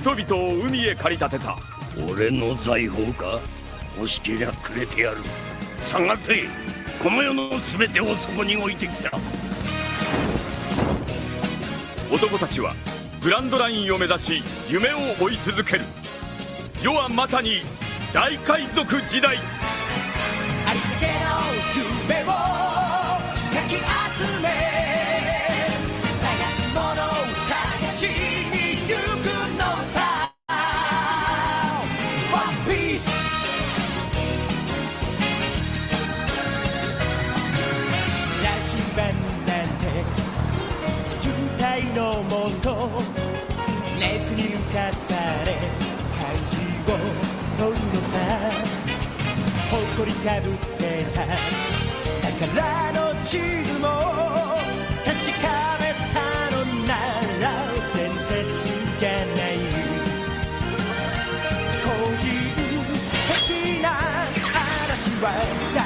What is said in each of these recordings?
人々を海へ駆り立てた。俺の財宝か？欲しけりゃくれてやる。探せ。この世の全てをそこに置いてきた。男たちはグランドラインを目指し夢を追い続ける。世はまさに大海賊時代。ありったけの夢をかき集め、探し物を探しに行くのさ。ワンピース羅針盤なんて渋滞のもと、熱に浮かされ漢字を問うのさ。誇りかぶってた宝の地図も確かめたのなら伝説じゃない。こじん的な嵐は誰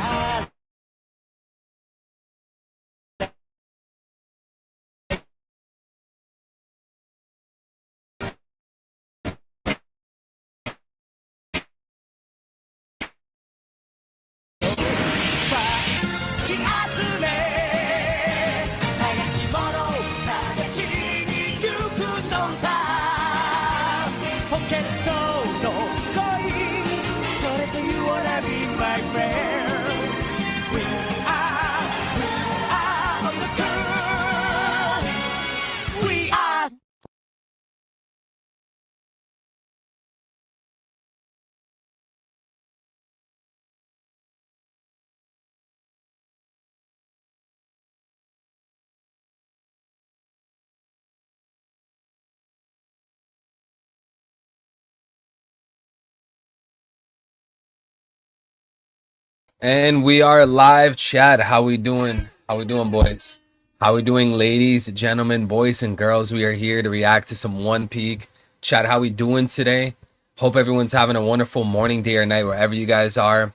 And we are live, chat. How we doing? How we doing, boys? How we doing, ladies, gentlemen, boys and girls? We are here to react to some One Piece. Chat, how we doing today? Hope everyone's having a wonderful morning, day, or night, wherever you guys are.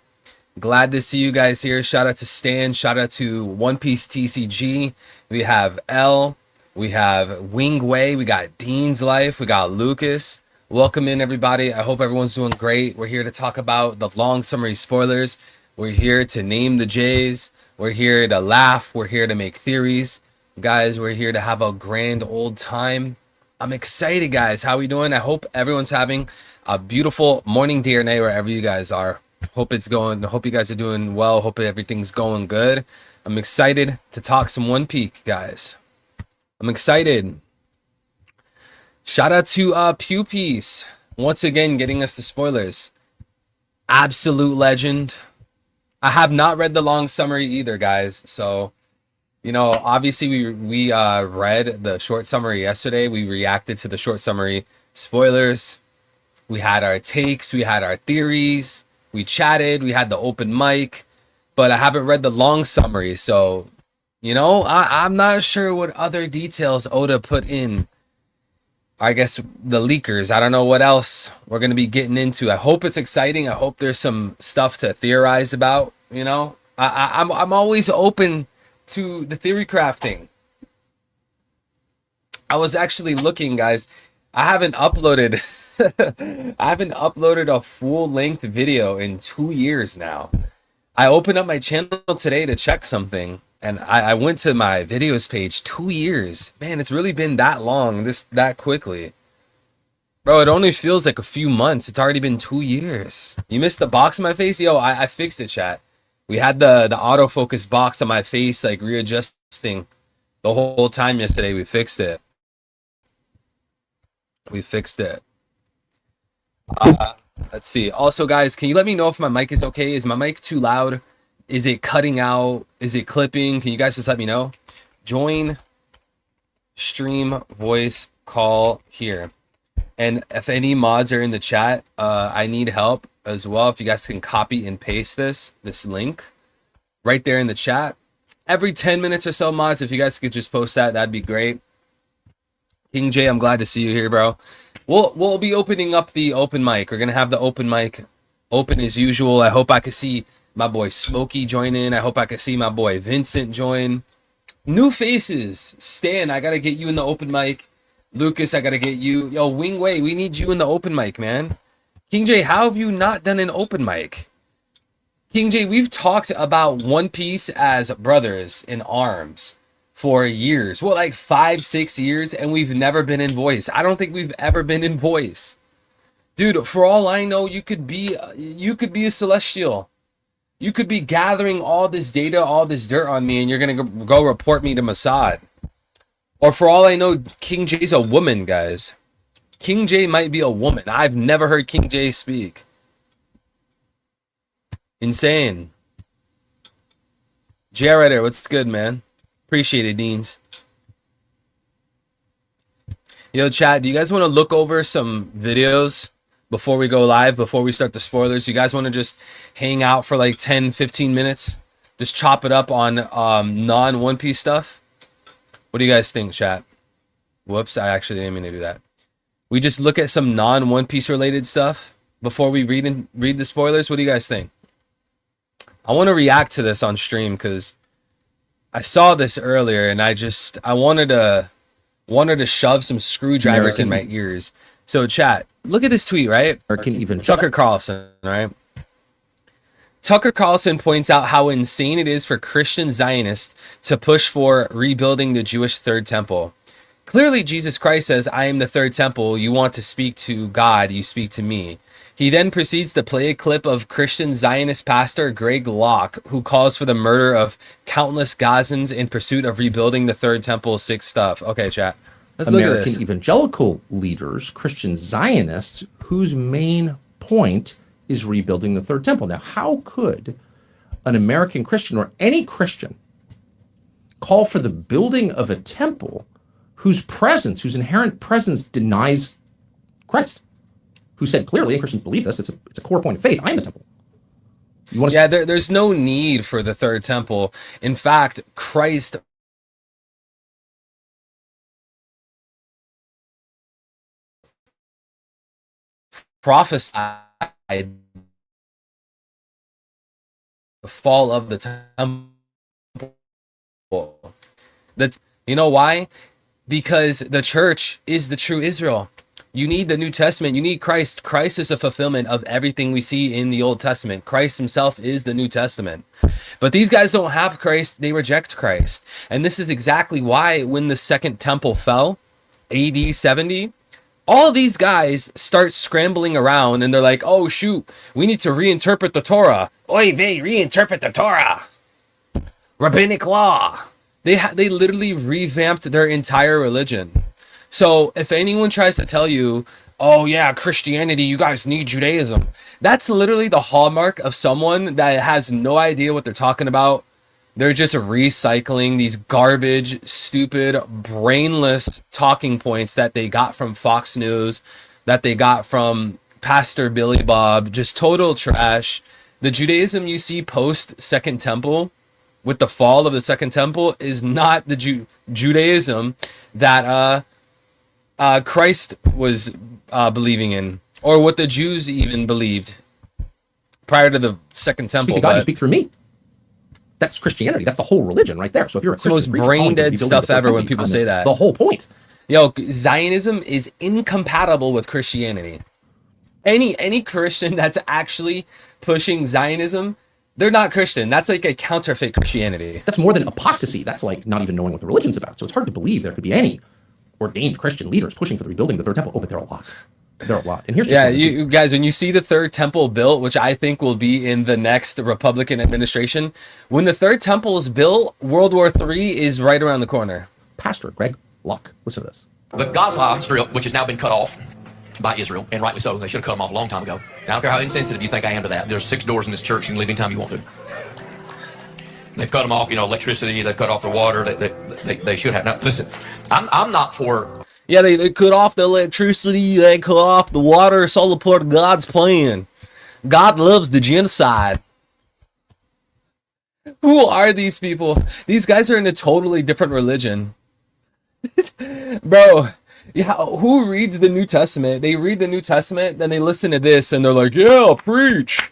Glad to see you guys here. Shout out to Stan. Shout out to One Piece TCG. We have L. We have Wing Wei. We got Dean's Life. We got Lucas. Welcome in, everybody. I hope everyone's doing great. We're here to talk about the long summary spoilers. We're here to name the J's. We're here to laugh. We're here to make theories. Guys, we're here to have a grand old time. I'm excited, guys. How we doing? I hope everyone's having a beautiful morning, day, or night, wherever you guys are. Hope it's going. Hope you guys are doing well. Hope everything's going good. I'm excited to talk some One Piece, guys. I'm excited. Shout out to Pew Piece. Once again, getting us the spoilers. Absolute legend. I have not read the long summary either, guys. So, you know, obviously we read the short summary yesterday. We reacted to the short summary spoilers. We had our takes. We had our theories. We chatted. We had the open mic. But I haven't read the long summary. So, you know, I'm not sure what other details Oda put in. I guess the leakers. I don't know what else we're going to be getting into. I hope it's exciting. I hope there's some stuff to theorize about, you know. I'm always open to the theory crafting. I was actually looking, guys. I haven't uploaded a full-length video in 2 years now. I opened up my channel today to check something. And I went to my videos page. 2 years. Man, it's really been that long, that quickly. Bro, it only feels like a few months. It's already been 2 years. You missed the box on my face? Yo, I fixed it, chat. We had the autofocus box on my face, like, readjusting the whole time yesterday. We fixed it. We fixed it. Let's see. Also, guys, can you let me know if my mic is okay? Is my mic too loud? Is it cutting out? Is it clipping? Can you guys just let me know? Join stream voice call here. And if any mods are in the chat, I need help as well. If you guys can copy and paste this link right there in the chat. Every 10 minutes or so, mods, if you guys could just post that, that'd be great. King J, I'm glad to see you here, bro. We'll be opening up the open mic. We're gonna have the open mic open as usual. I hope I can see my boy Smokey join in. I hope I can see my boy Vincent join. New faces. Stan, I gotta get you in the open mic. Lucas, I gotta get you. Yo, Wing Wei, we need you in the open mic, man. King J, how have you not done an open mic? King J, we've talked about One Piece as brothers in arms for years. Well, like 5-6 years, and we've never been in voice. I don't think we've ever been in voice. Dude, for all I know, you could be a celestial. You could be gathering all this data, all this dirt on me, and you're gonna go report me to Mossad. Or for all I know, King J's a woman, guys. King J might be a woman. I've never heard King J speak. Insane. JR right there, what's good, man? Appreciate it, Deans. Yo, chat, do you guys want to look over some videos before we go live, before we start the spoilers? You guys want to just hang out for like 10-15 minutes? Just chop it up on non-One Piece stuff? What do you guys think, chat? Whoops, I actually didn't mean to do that. We just look at some non-One Piece related stuff before we read the spoilers. What do you guys think? I want to react to this on stream because I saw this earlier and I wanted to shove some screwdrivers in my ears. So chat, look at this tweet, right? Or can even Tucker Carlson, right? Tucker Carlson points out how insane it is for Christian Zionists to push for rebuilding the Jewish third temple. Clearly, Jesus Christ says, I am the third temple. You want to speak to God, you speak to me. He then proceeds to play a clip of Christian Zionist pastor Greg Locke, who calls for the murder of countless Gazans in pursuit of rebuilding the third temple, sick stuff. Okay, chat. Let's look at this. American evangelical leaders, Christian Zionists, whose main point is rebuilding the third temple. Now, how could an American Christian or any Christian call for the building of a temple whose inherent presence denies Christ? Who said clearly, and Christians believe this, it's a core point of faith, I am the temple. Yeah, there's no need for the third temple. In fact, Christ prophesied the fall of the temple. That's, you know why? Because the church is the true Israel. You need the New Testament. You need Christ. Christ is a fulfillment of everything we see in the Old Testament. Christ himself is the New Testament. But these guys don't have Christ. They reject Christ. And this is exactly why when the second temple fell, AD 70, all these guys start scrambling around and they're like, oh, shoot, we need to reinterpret the Torah. Oy vey, reinterpret the Torah. Rabbinic law. They literally revamped their entire religion. So if anyone tries to tell you, oh yeah, Christianity, you guys need Judaism, that's literally the hallmark of someone that has no idea what they're talking about. They're just recycling these garbage, stupid, brainless talking points that they got from Fox News, that they got from Pastor Billy Bob, just total trash. The Judaism you see post Second Temple, with the fall of the Second Temple, is not the Judaism that Christ was believing in, or what the Jews even believed prior to the Second Temple. Speak to God, you speak through me. That's Christianity. That's the whole religion right there. So if you're it's the most brain dead stuff ever when people say that. The whole point. Yo, Zionism is incompatible with Christianity. Any Christian that's actually pushing Zionism, they're not Christian. That's like a counterfeit Christianity. That's more than apostasy. That's like not even knowing what the religion's about. So it's hard to believe there could be any ordained Christian leaders pushing for the rebuilding of the third temple. Oh, but there are a lot. There are a lot. And here's just you guys, when you see the third temple built, which I think will be in the next Republican administration, when the third temple is built, World War III is right around the corner. Pastor Greg Locke, listen to this. The Gaza Strip, which has now been cut off by Israel, and rightly so, they should have cut them off a long time ago. I don't care how insensitive you think I am to that. There's 6 doors in this church. You can leave anytime you want to. They've cut them off, electricity. They've cut off the water. They should have. Now, listen, I'm not for. Yeah, they cut off the electricity. They cut off the water. It's all a part of God's plan. God loves the genocide. Who are these people? These guys are in a totally different religion. Bro, yeah, who reads the New Testament? They read the New Testament, then they listen to this, and they're like, yeah, preach.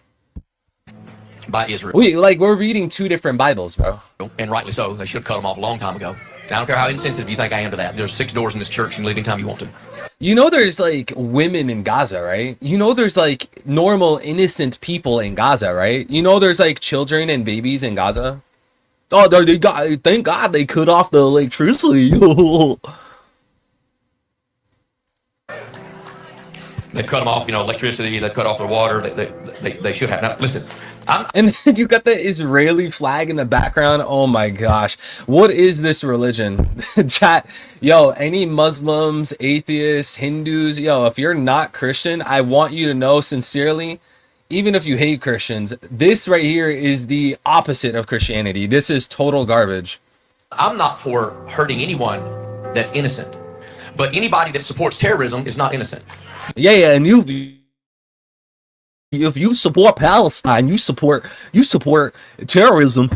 By Israel. We're reading 2 different Bibles, bro. And rightly so. They should have cut them off a long time ago. I don't care how insensitive you think I am to that. There's 6 doors in this church. You can leave anytime you want to. You know, there's like women in Gaza, right? You know, there's like normal, innocent people in Gaza, right? You know, there's like children and babies in Gaza. Oh, they got, thank God they cut off the electricity. They've cut them off, electricity. They've cut off their water. They should have. Now, listen, And then you got the Israeli flag in the background. Oh my gosh. What is this religion? Chat, yo, any Muslims, atheists, Hindus, yo, if you're not Christian, I want you to know sincerely, even if you hate Christians, this right here is the opposite of Christianity. This is total garbage. I'm not for hurting anyone that's innocent, but anybody that supports terrorism is not innocent. Yeah, and if you support Palestine, you support terrorism.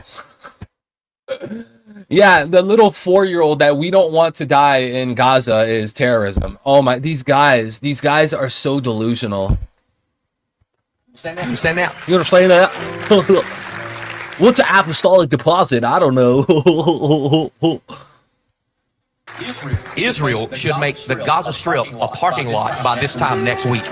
Yeah, the little 4-year-old that we don't want to die in Gaza is terrorism. Oh my, these guys are so delusional. Stand out. You understand that? What's an apostolic deposit? I don't know. Israel should make the Gaza Strip a parking lot by this time next week.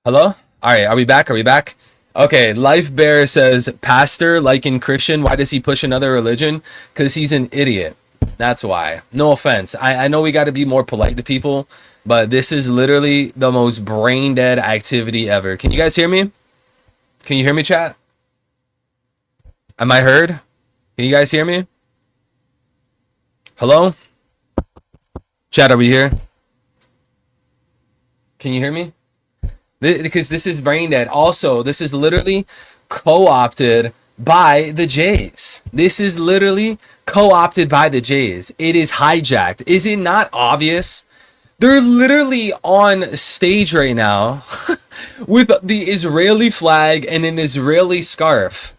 Hello? All right, are we back? Okay, Life Bear says, Pastor, like in Christian, why does he push another religion? Because he's an idiot. That's why. No offense. I know we got to be more polite to people, but this is literally the most brain dead activity ever. Can you guys hear me? Can you hear me, chat? Am I heard? Can you guys hear me? Hello? Chat, are we here? Can you hear me? Because this is brain dead. Also, this is literally co-opted by the Jays. This is literally co-opted by the Jays. It is hijacked. Is it not obvious? They're literally on stage right now with the Israeli flag and an Israeli scarf.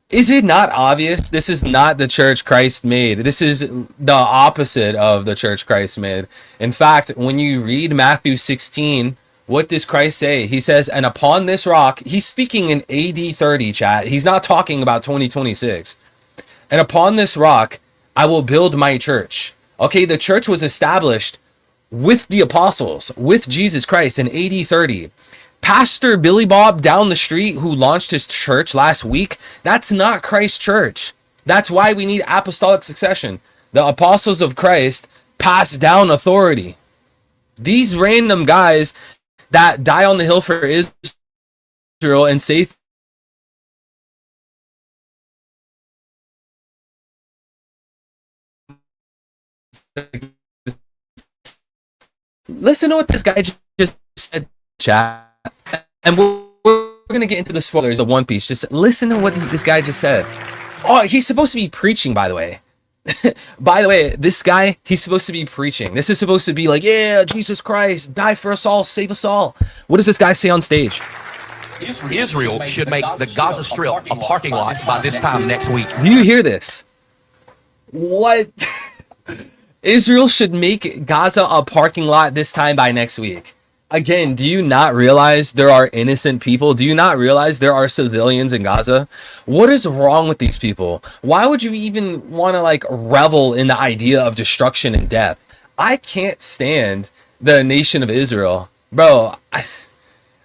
Is it not obvious? This is not the church Christ made. This is the opposite of the church Christ made. In fact, when you read Matthew 16, what does Christ say? He says, and upon this rock, he's speaking in AD 30, chat. He's not talking about 2026. And upon this rock, I will build my church. Okay, the church was established with the apostles, with Jesus Christ in AD 30. Pastor Billy Bob down the street who launched his church last week, that's not Christ's church. That's why we need apostolic succession. The apostles of Christ pass down authority. These random guys that die on the hill for Israel and say listen to what this guy just said, chat. And we're going to get into the spoilers of One Piece. Just listen to what this guy just said. Oh, he's supposed to be preaching, by the way. By the way, this guy, he's supposed to be preaching. This is supposed to be like, yeah, Jesus Christ, die for us all, save us all. What does this guy say on stage? Israel should make the Gaza Strip a parking lot by this time next week. Do you hear this? What? Israel should make Gaza a parking lot this time by next week. Again, do you not realize there are innocent people? Do you not realize there are civilians in Gaza? What is wrong with these people? Why would you even want to like revel in the idea of destruction and death? I can't stand the nation of Israel. Bro,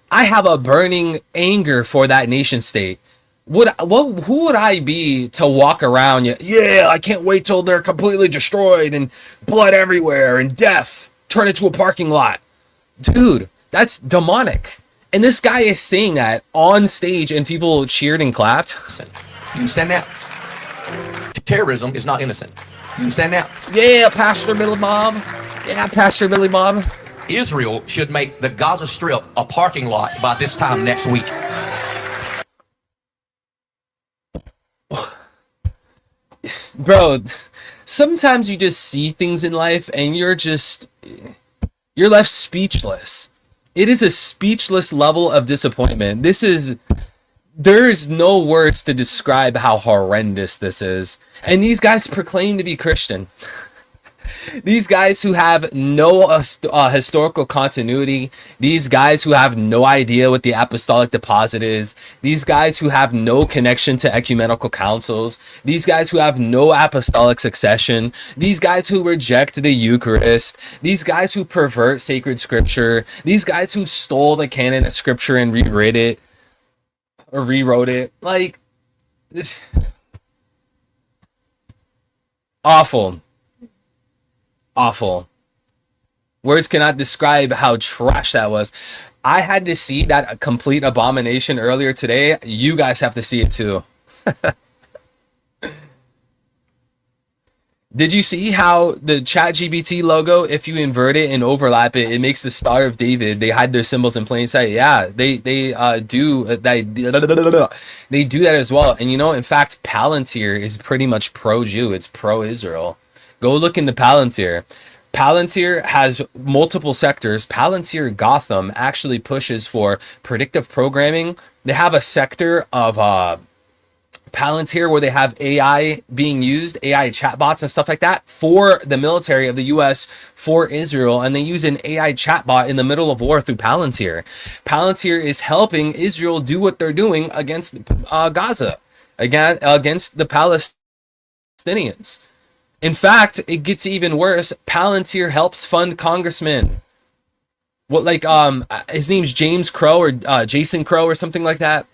I have a burning anger for that nation state. Who would I be to walk around? Yeah, I can't wait till they're completely destroyed and blood everywhere and death turn into a parking lot. Dude, that's demonic. And this guy is saying that on stage and people cheered and clapped. You understand that? Terrorism is not innocent. You understand that? Yeah, Pastor Billy Bob. Yeah, Pastor Billy Bob. Israel should make the Gaza Strip a parking lot by this time next week. Bro, sometimes you just see things in life and you're left speechless. It is a speechless level of disappointment. There's no words to describe how horrendous this is. And these guys proclaim to be Christian. These guys who have no historical continuity, these guys who have no idea what the apostolic deposit is, these guys who have no connection to ecumenical councils, these guys who have no apostolic succession, these guys who reject the Eucharist, these guys who pervert sacred scripture, these guys who stole the canon of scripture and rewrote it. Like, this awful. Awful. Words cannot describe how trash that was. I had to see that a complete abomination earlier today. You guys have to see it too. Did you see how the ChatGPT logo, if you invert it and overlap it, it makes the Star of David? They hide their symbols in plain sight. Yeah, they do that as well. And you know, in fact, Palantir is pretty much pro-Jew. It's pro-Israel. Go look into Palantir. Palantir has multiple sectors. Palantir Gotham actually pushes for predictive programming. They have a sector of Palantir where they have AI being used, AI chatbots and stuff like that for the military of the US, for Israel, and they use an AI chatbot in the middle of war through Palantir. Palantir is helping Israel do what they're doing against Gaza, against the Palestinians. In fact, it gets even worse. Palantir helps fund congressmen. What, like, his name's James Crow or Jason Crow or something like that.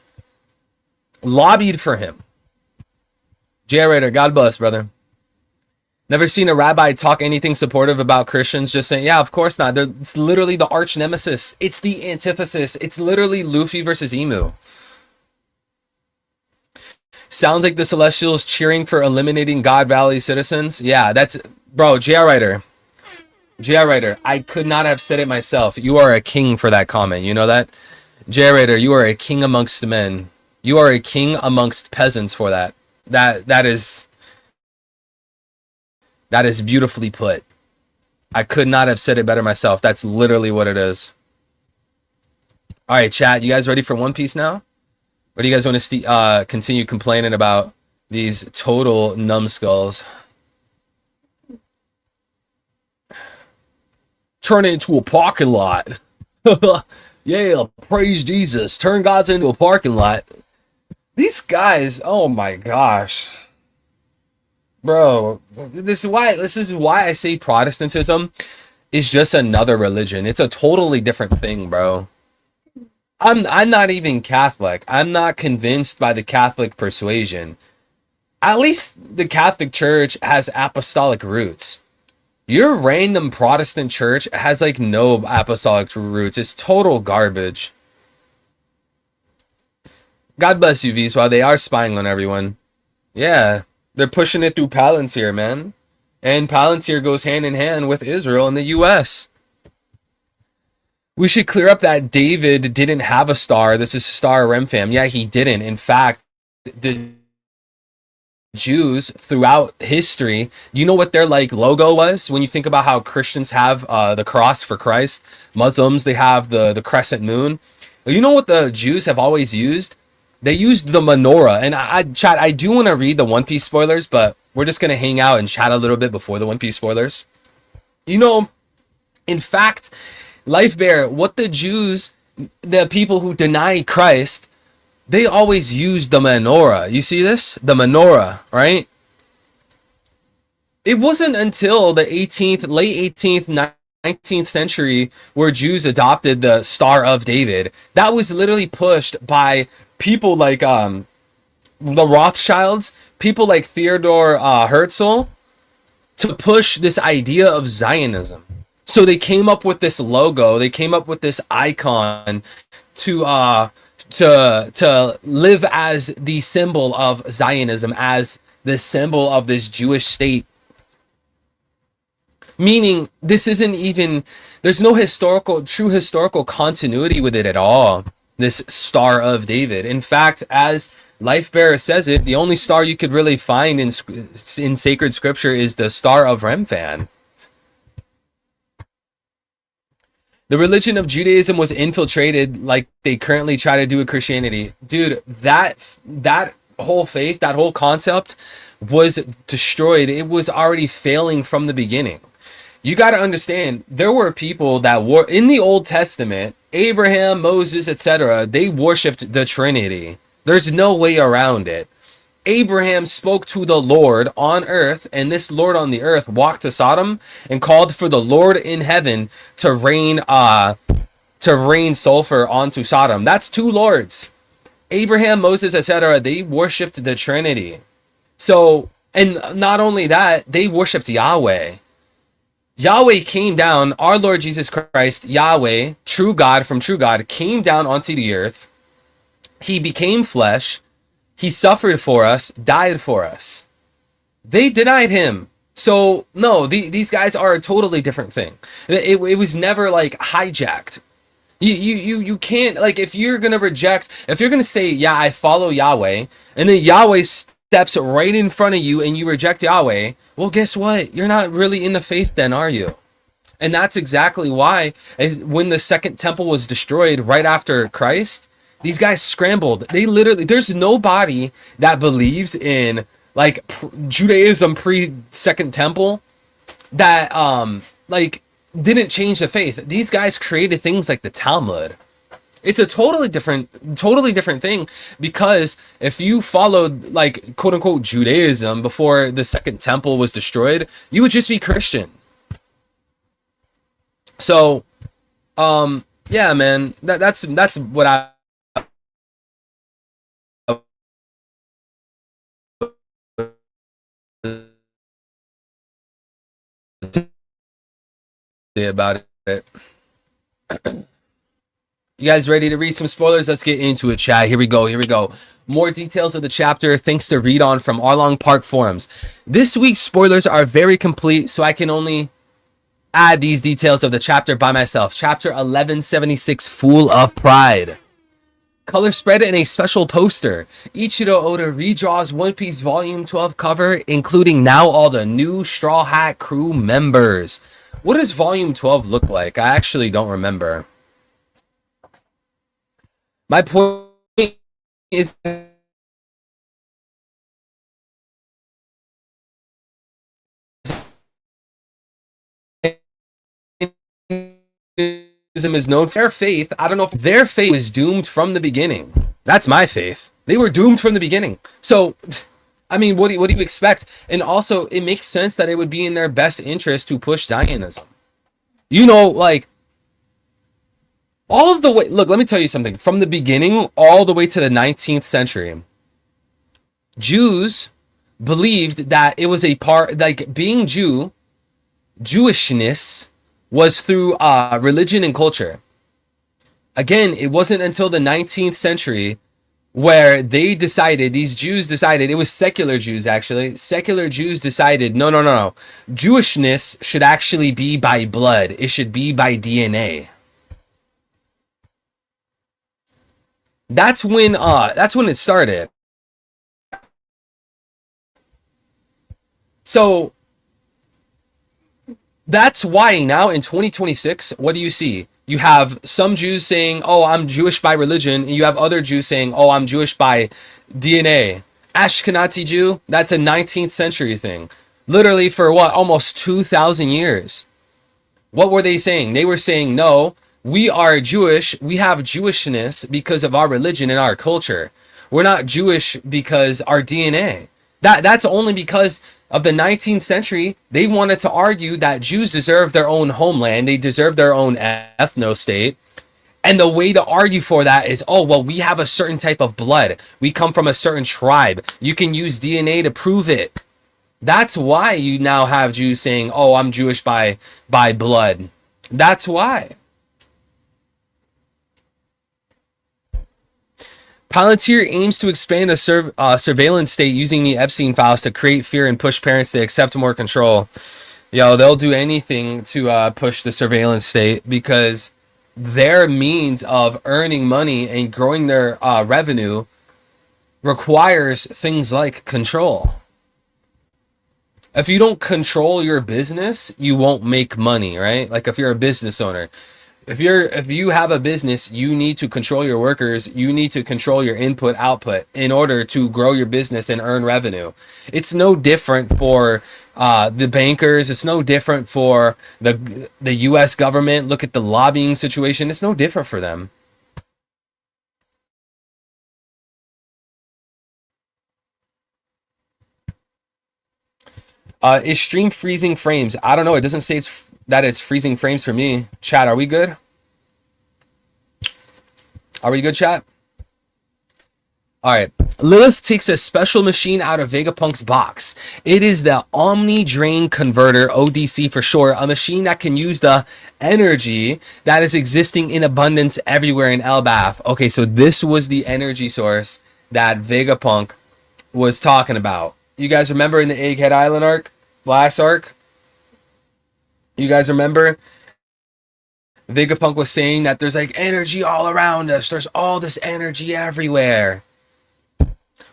Lobbied for him. J. Rader, God bless, brother. Never seen a rabbi talk anything supportive about Christians, just saying, yeah, of course not. It's literally the arch nemesis. It's the antithesis. It's literally Luffy versus Emu. Sounds like the Celestials cheering for eliminating God Valley citizens. Yeah, that's... Bro, J.R. Writer. J.R. Writer, I could not have said it myself. You are a king for that comment. You know that? J.R. Writer, you are a king amongst men. You are a king amongst peasants for that. That is beautifully put. I could not have said it better myself. That's literally what it is. All right, chat. You guys ready for One Piece now? Or do you guys want to continue complaining about these total numbskulls? Turn it into a parking lot. Yeah, praise Jesus. Turn God's into a parking lot. These guys, oh my gosh. Bro, this is why I say Protestantism is just another religion. It's a totally different thing, bro. I'm not even Catholic. I'm not convinced by the Catholic persuasion. At least the Catholic Church has apostolic roots. Your random Protestant church has like no apostolic roots. It's total garbage. God bless you, V's, while they are spying on everyone. Yeah, they're pushing it through Palantir, man. And Palantir goes hand in hand with Israel and the US. We should clear up that David didn't have a star. This is Star Remfam. Yeah, he didn't. In fact, the Jews throughout history, you know what their like logo was? When you think about how Christians have the cross for Christ, Muslims, they have the crescent moon. You know what the Jews have always used? They used the menorah. And I do want to read the One Piece spoilers, but we're just going to hang out and chat a little bit before the One Piece spoilers. You know, in fact, Life Bear, what the Jews, the people who deny Christ, they always use the menorah. You see this? The menorah, right? It wasn't until the late 18th, 19th century where Jews adopted the Star of David. That was literally pushed by people like the Rothschilds, people like Theodore Herzl, to push this idea of Zionism. So they came up with this logo, they came up with this icon to live as the symbol of Zionism, as the symbol of this Jewish state. Meaning, this isn't even, there's no true historical continuity with it at all, this Star of David. In fact, as Life Bearer says it, the only star you could really find in sacred scripture is the Star of Remphan. The religion of Judaism was infiltrated like they currently try to do with Christianity. Dude, that whole faith, that whole concept was destroyed. It was already failing from the beginning. You got to understand, there were people that were in the Old Testament, Abraham, Moses, etc. They worshipped the Trinity. There's no way around it. Abraham spoke to the Lord on earth, and this Lord on the earth walked to Sodom and called for the Lord in heaven to rain sulfur onto Sodom. That's two lords. Abraham, Moses, etc. They worshipped the Trinity. So, and not only that, they worshipped Yahweh. Yahweh came down, our Lord Jesus Christ, Yahweh, true God from true God, came down onto the earth. He became flesh. He suffered for us, died for us. They denied him. So, no, these guys are a totally different thing. It was never like hijacked. You can't, like, if you're going to say, yeah, I follow Yahweh, and then Yahweh steps right in front of you and you reject Yahweh, well, guess what? You're not really in the faith then, are you? And that's exactly why, when the second temple was destroyed right after Christ, these guys scrambled. They literally, there's nobody that believes in like Judaism pre-second temple that like didn't change the faith. These guys created things like the Talmud. It's a totally different thing, because if you followed like quote unquote Judaism before the second temple was destroyed, you would just be Christian. So yeah, man, that's what I about it. You guys ready to read some spoilers? Let's get into it, chat. Here we go. More details of the chapter thanks to read on from Arlong Park forums. This week's spoilers are very complete, so I can only add these details of the chapter by myself. Chapter 1176, Fool of Pride. Color spread in a special poster. Ichiro Oda redraws One Piece Volume 12 cover, including now all the new Straw Hat crew members. What does Volume 12 look like? I actually don't remember. My point is is known for their faith. I don't know if their faith was doomed from the beginning. That's my faith. They were doomed from the beginning. So, I mean, what do you expect? And also, it makes sense that it would be in their best interest to push Zionism. You know, like, all of the way, look, let me tell you something. From the beginning, all the way to the 19th century, Jews believed that it was a part, like, being Jewishness was through religion and culture. Again, it wasn't until the 19th century where they decided, these Jews decided, it was secular Jews actually, secular Jews decided, no. Jewishness should actually be by blood. It should be by DNA. That's when it started. So that's why now in 2026, what do you see? You have some Jews saying, oh, I'm Jewish by religion. And you have other Jews saying, oh, I'm Jewish by DNA. Ashkenazi Jew, that's a 19th century thing. Literally for what? Almost 2,000 years. What were they saying? They were saying, no, we are Jewish. We have Jewishness because of our religion and our culture. We're not Jewish because our DNA. That's only because of the 19th century. They wanted to argue that Jews deserve their own homeland. They deserve their own ethno-state. And the way to argue for that is, oh, well, we have a certain type of blood. We come from a certain tribe. You can use DNA to prove it. That's why you now have Jews saying, oh, I'm Jewish by blood. That's why. Palantir aims to expand a surveillance state using the Epstein files to create fear and push parents to accept more control. Yo, they'll do anything to push the surveillance state because their means of earning money and growing their revenue requires things like control. If you don't control your business, you won't make money, right? Like if you're a business owner, If you have a business, you need to control your workers, you need to control your input output in order to grow your business and earn revenue. It's no different for the bankers. It's no different for the U.S. government. Look at the lobbying situation. It's no different for them. Is stream freezing frames? I don't know. It doesn't say that it's freezing frames for me. Chat, are we good? Are we good, chat? All right. Lilith takes a special machine out of Vegapunk's box. It is the Omni Drain Converter, ODC for short, a machine that can use the energy that is existing in abundance everywhere in Elbaf. Okay, so this was the energy source that Vegapunk was talking about. You guys remember in the Egghead Island arc? Last arc? You guys remember? Vegapunk was saying that there's like energy all around us. There's all this energy everywhere.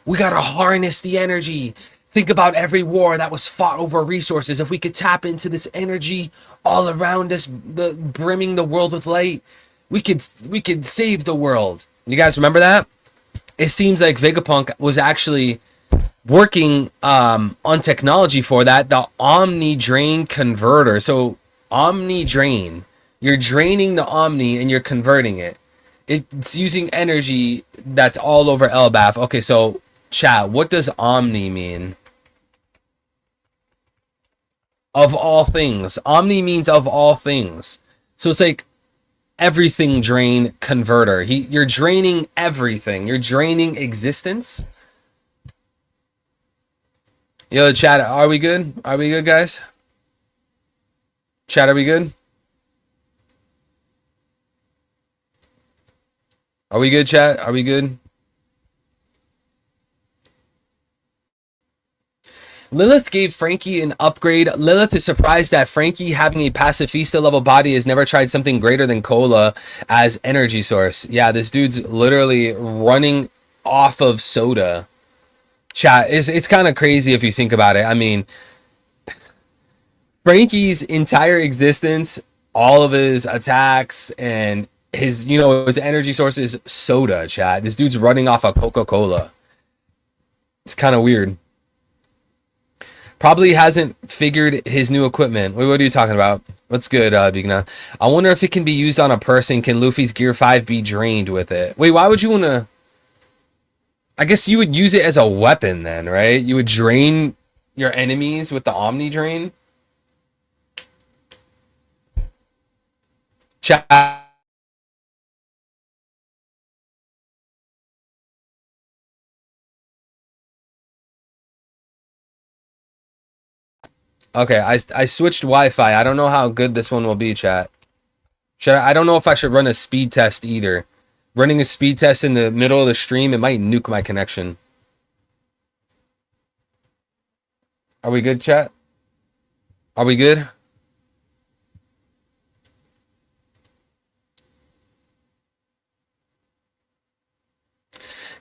We gotta harness the energy. Think about every war that was fought over resources. If we could tap into this energy all around us, brimming the world with light, we could save the world. You guys remember that? It seems like Vegapunk was actually working on technology for that, the Omni Drain Converter. So Omni Drain, you're draining the Omni and you're converting it. It's using energy that's all over Elbaf. Okay, so chat, what does Omni mean? Of all things. Omni means of all things. So it's like everything drain converter. You're draining everything. You're draining existence. Yo, chat, are we good? Are we good, guys? Chat, are we good? Are we good, chat? Are we good? Lilith gave Frankie an upgrade. Lilith is surprised that Frankie, having a pacifista level body, has never tried something greater than cola as energy source. Yeah, this dude's literally running off of soda. Chat, it's kind of crazy if you think about it. I mean, Frankie's entire existence, all of his attacks and his energy source is soda, chat. This dude's running off of Coca-Cola. It's kind of weird. Probably hasn't figured his new equipment. Wait, what are you talking about? What's good, Bigna? I wonder if it can be used on a person. Can Luffy's Gear 5 be drained with it? Wait, why would you want to... I guess you would use it as a weapon then, right? You would drain your enemies with the Omni Drain. Chat. Okay, I switched Wi-Fi. I don't know how good this one will be, chat. I don't know if I should run a speed test either. Running a speed test in the middle of the stream, it might nuke my connection. Are we good, chat? Are we good?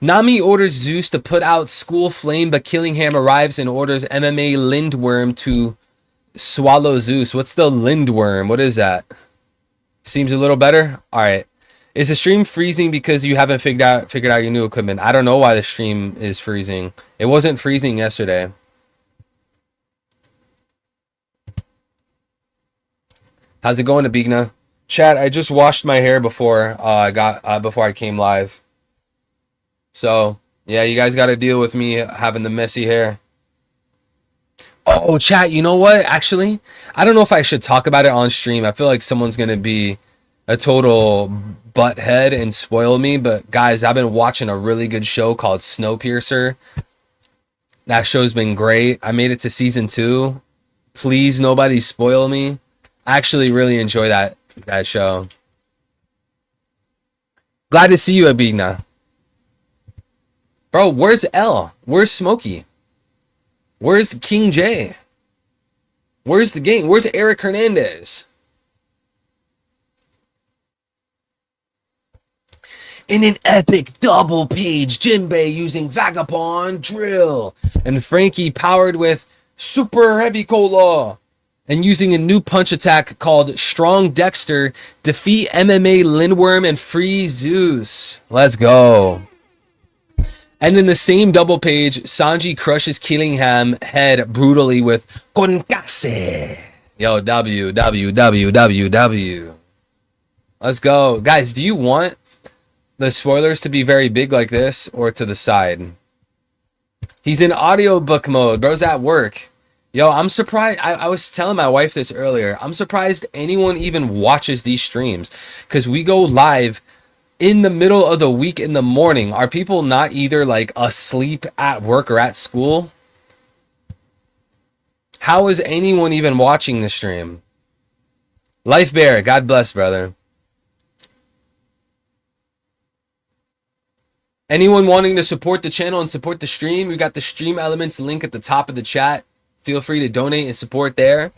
Nami orders Zeus to put out School Flame, but Killingham arrives and orders MMA Lindworm to swallow Zeus. What's the Lindworm? What is that? Seems a little better? Alright. Is the stream freezing because you haven't figured out your new equipment? I don't know why the stream is freezing. It wasn't freezing yesterday. How's it going, Abigna? Chat, I just washed my hair before I came live. So, yeah, you guys got to deal with me having the messy hair. Oh, chat, you know what? Actually, I don't know if I should talk about it on stream. I feel like someone's going to be a total butthead and spoil me. But, guys, I've been watching a really good show called Snowpiercer. That show's been great. I made it to season 2. Please, nobody spoil me. I actually really enjoy that show. Glad to see you, Abigna. Bro, where's L? Where's Smokey? Where's King J? Where's the gang? Where's Eric Hernandez? In an epic double page, Jinbei using Vagabond Drill and Frankie powered with Super Heavy Cola And using a new punch attack called Strong Dexter, defeat MMA Lindworm and free Zeus. Let's go. And in the same double page, Sanji crushes Killingham head brutally with Konkase. Yo, W, W, W, W, W. Let's go. Guys, do you want the spoilers to be very big like this or to the side? He's in audiobook mode. Bro's at work. Yo, I'm surprised. I was telling my wife this earlier. I'm surprised anyone even watches these streams because we go live in the middle of the week in the morning. Are people not either like asleep at work or at school? How is anyone even watching the stream? Life Bear, God bless, brother. Anyone wanting to support the channel and support the stream, we got the Stream Elements link at the top of the chat. Feel free to donate and support there.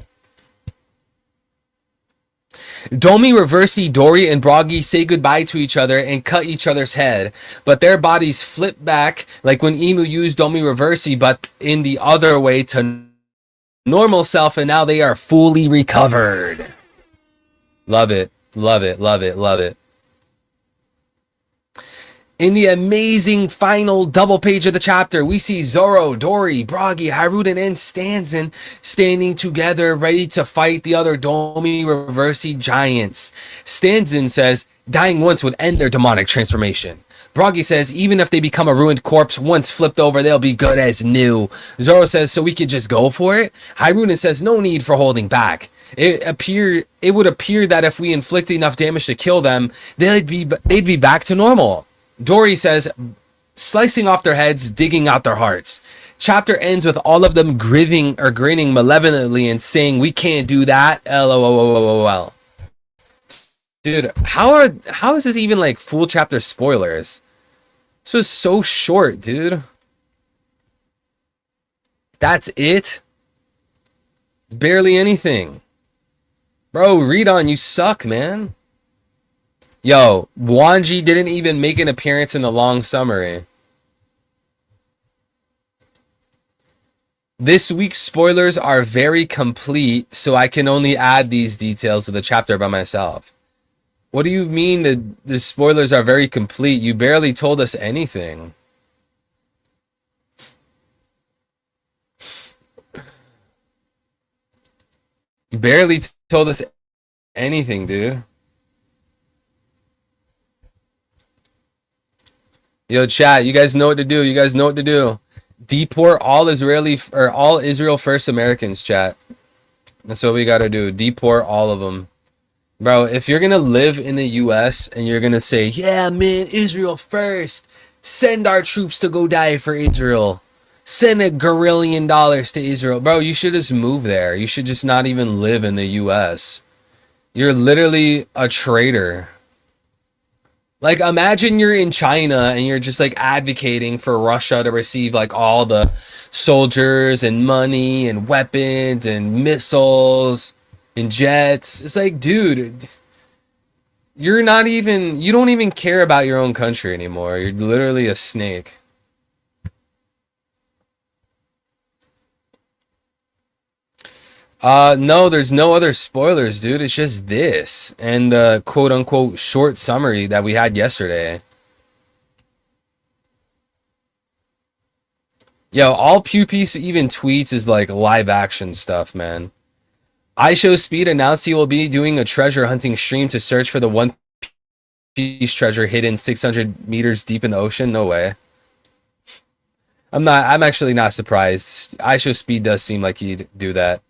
Domi, Reversi, Dory, and Broggy say goodbye to each other and cut each other's head, but their bodies flip back like when Emu used Domi Reversi, but in the other way to normal self, and now they are fully recovered. Love it, love it, love it, love it. In the amazing final double page of the chapter, we see Zoro, Dory, Broggy, Haruden, and Stanzen standing together, ready to fight the other Domi Reversi giants. Stanzen says, dying once would end their demonic transformation. Broggy says, even if they become a ruined corpse, once flipped over, they'll be good as new. Zoro says, so we could just go for it? Haruden says, no need for holding back. It would appear that if we inflict enough damage to kill them, they'd be back to normal. Dory says, slicing off their heads, digging out their hearts. Chapter ends with all of them grinning malevolently and saying, we can't do that. LOL. Dude, how is this even like full chapter spoilers? This was so short, dude. That's it? Barely anything. Bro, read on, you suck, man. Yo, Wanji didn't even make an appearance in the long summary. This week's spoilers are very complete, so I can only add these details to the chapter by myself. What do you mean that the spoilers are very complete? You barely told us anything. You barely told us anything, dude. Yo, chat, you guys know what to do. You guys know what to do. Deport all Israel first Americans, chat. That's what we gotta do. Deport all of them. Bro, if you're gonna live in the US and you're gonna say, yeah, man, Israel first. Send our troops to go die for Israel. Send $1 gazillion to Israel. Bro, you should just move there. You should just not even live in the US. You're literally a traitor. Like, imagine you're in China and you're just like advocating for Russia to receive like all the soldiers and money and weapons and missiles and jets. It's like, dude, you don't even care about your own country anymore. You're literally a snake. No, there's no other spoilers, dude. It's just this and the quote unquote short summary that we had yesterday. Yo, all Pew Piece even tweets is like live action stuff, man. iShowSpeed announced he will be doing a treasure hunting stream to search for the One Piece treasure hidden 600 meters deep in the ocean. No way. I'm actually not surprised. iShowSpeed does seem like he'd do that.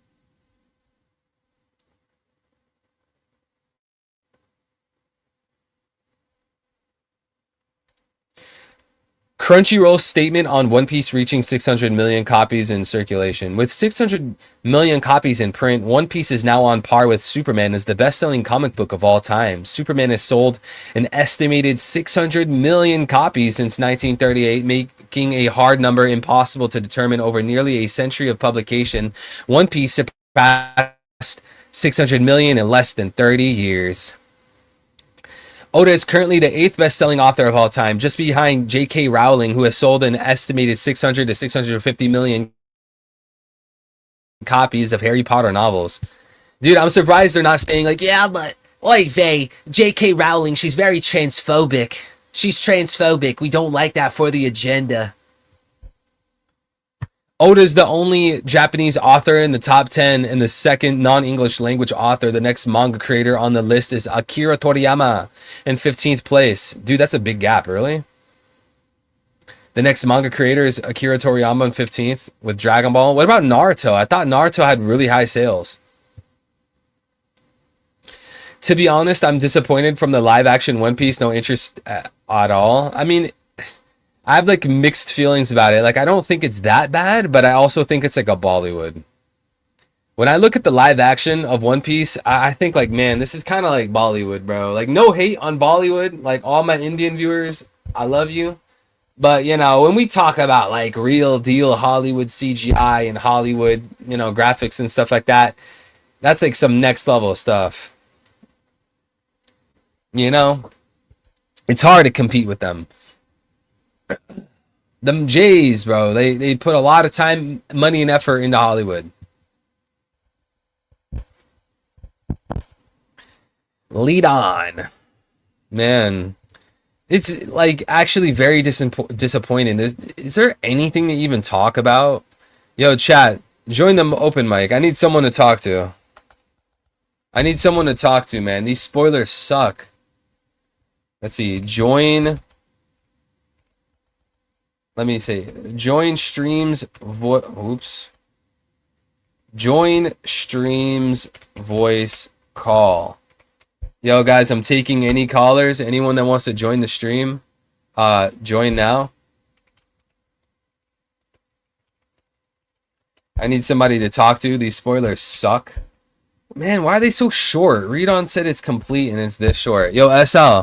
Crunchyroll's statement on One Piece reaching 600 million copies in circulation. With 600 million copies in print, One Piece is now on par with Superman as the best-selling comic book of all time. Superman has sold an estimated 600 million copies since 1938, making a hard number impossible to determine over nearly a century of publication. One Piece surpassed 600 million in less than 30 years. Oda is currently the 8th best-selling author of all time, just behind J.K. Rowling, who has sold an estimated 600 to 650 million copies of Harry Potter novels. Dude, I'm surprised they're not saying like, yeah, but oy vey, J.K. Rowling, she's very transphobic. She's transphobic. We don't like that for the agenda. Oda's the only Japanese author in the top 10 and the second non-English language author. The next manga creator on the list is Akira Toriyama in 15th place. Dude, that's a big gap, really? The next manga creator is Akira Toriyama in 15th with Dragon Ball. What about Naruto? I thought Naruto had really high sales. To be honest, I'm disappointed from the live action One Piece. No interest at all. I mean, I have like mixed feelings about it. Like, I don't think it's that bad, but I also think it's like a Bollywood. When I look at the live action of One Piece, I think like, man, this is kind of like Bollywood, bro. Like, no hate on Bollywood. Like, all my Indian viewers, I love you. But, you know, when we talk about like real deal Hollywood CGI and Hollywood, you know, graphics and stuff like that, that's like some next level stuff. You know, it's hard to compete with them. Them Jays, bro, they put a lot of time, money, and effort into Hollywood. Lead on. Man, it's like actually very disappointing. Is there anything to even talk about? Yo, chat, join the open mic. I need someone to talk to. I need someone to talk to, man. These spoilers suck. Let's see. Join. Let me see. Join streams. Oops. Join streams voice call. Yo, guys, I'm taking any callers. Anyone that wants to join the stream, join now. I need somebody to talk to. These spoilers suck. Man, why are they so short? Read on said it's complete and it's this short. Yo, SL.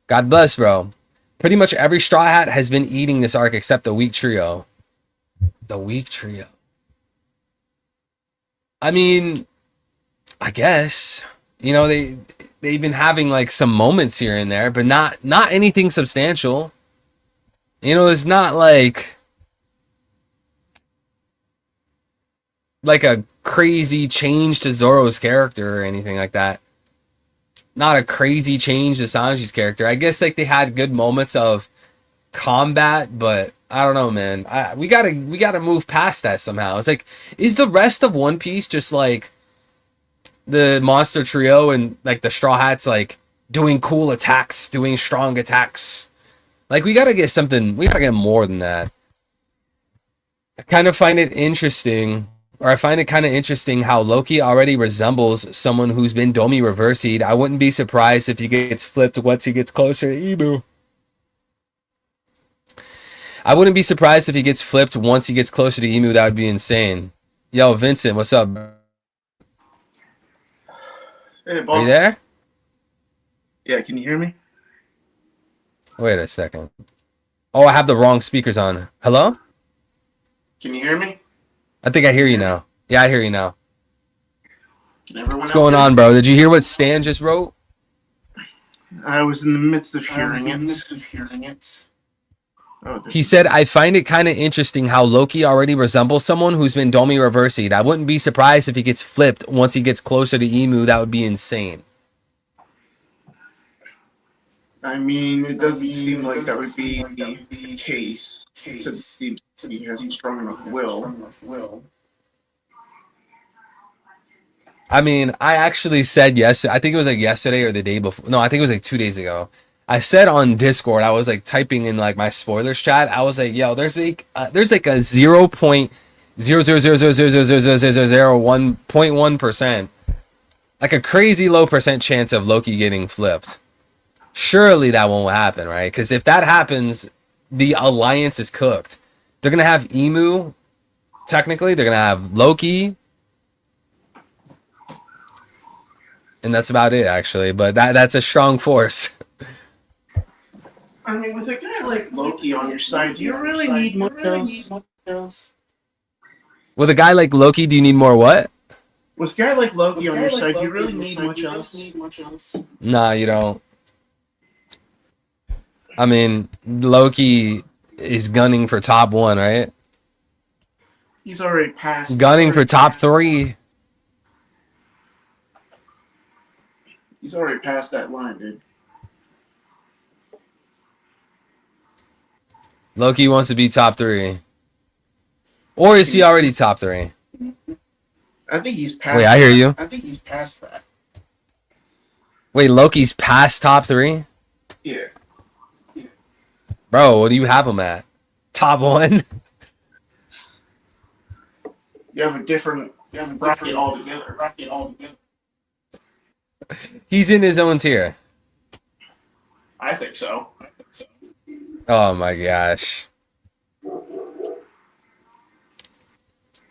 God bless, bro. Pretty much every Straw Hat has been eating this arc except the Weak Trio. The Weak Trio. I mean, I guess. You know, they've been having like some moments here and there, but not anything substantial. You know, it's not like a crazy change to Zoro's character or anything like that. Not a crazy change to Sanji's character. I guess like they had good moments of combat, but I don't know, man. We gotta move past that somehow. It's like, is the rest of One Piece just like the monster trio and like the Straw Hats like doing cool attacks, doing strong attacks? Like, we gotta get something. We gotta get more than that. I kind of find it interesting. Or I find it kind of interesting how Loki already resembles someone who's been Domi reversied. I wouldn't be surprised if he gets flipped once he gets closer to Imu. I wouldn't be surprised if he gets flipped once he gets closer to Imu. That would be insane. Yo, Vincent, what's up? Hey, boss. Are you there? Yeah, can you hear me? Wait a second. Oh, I have the wrong speakers on. Hello? Can you hear me? I think I hear you now. Yeah, I hear you now. Can everyone What's else going hear on, me? bro? Did you hear what Stan just wrote? I was in the midst of hearing it. Oh, He said, I find it kind of interesting how Loki already resembles someone who's been Domi reversied. I wouldn't be surprised if he gets flipped once he gets closer to Imu. That would be insane. I mean, it doesn't seem like that would be the case. Since it seems he has a strong enough will. I mean, I actually said yes. I think it was like yesterday or the day before. No, I think it was like 2 days ago. I said on Discord, I was like typing in like my spoilers chat. I was like, yo, there's like a 0.000000001.1%, like a crazy low percent chance of Loki getting flipped. Surely that won't happen, right? Because if that happens, the alliance is cooked. They're gonna have Emu. Technically, they're gonna have Loki. And that's about it, actually. But that's a strong force. I mean, with a guy like Loki on your side, do you really need much else? With a guy like Loki, do you need more what? With a guy like Loki on your side, do you really need much else? Nah, you don't. I mean, Loki is gunning for top one, right? He's already passed. Gunning for top 3. He's already passed that line, dude. Loki wants to be top 3. Or is he already top 3? I think he's past. Wait, I hear you. I think he's past that. Wait, Loki's past top 3? Yeah. Bro, what do you have him at? Top 1? You have a different bracket altogether. He's in his own tier. I think so. Oh my gosh. Hold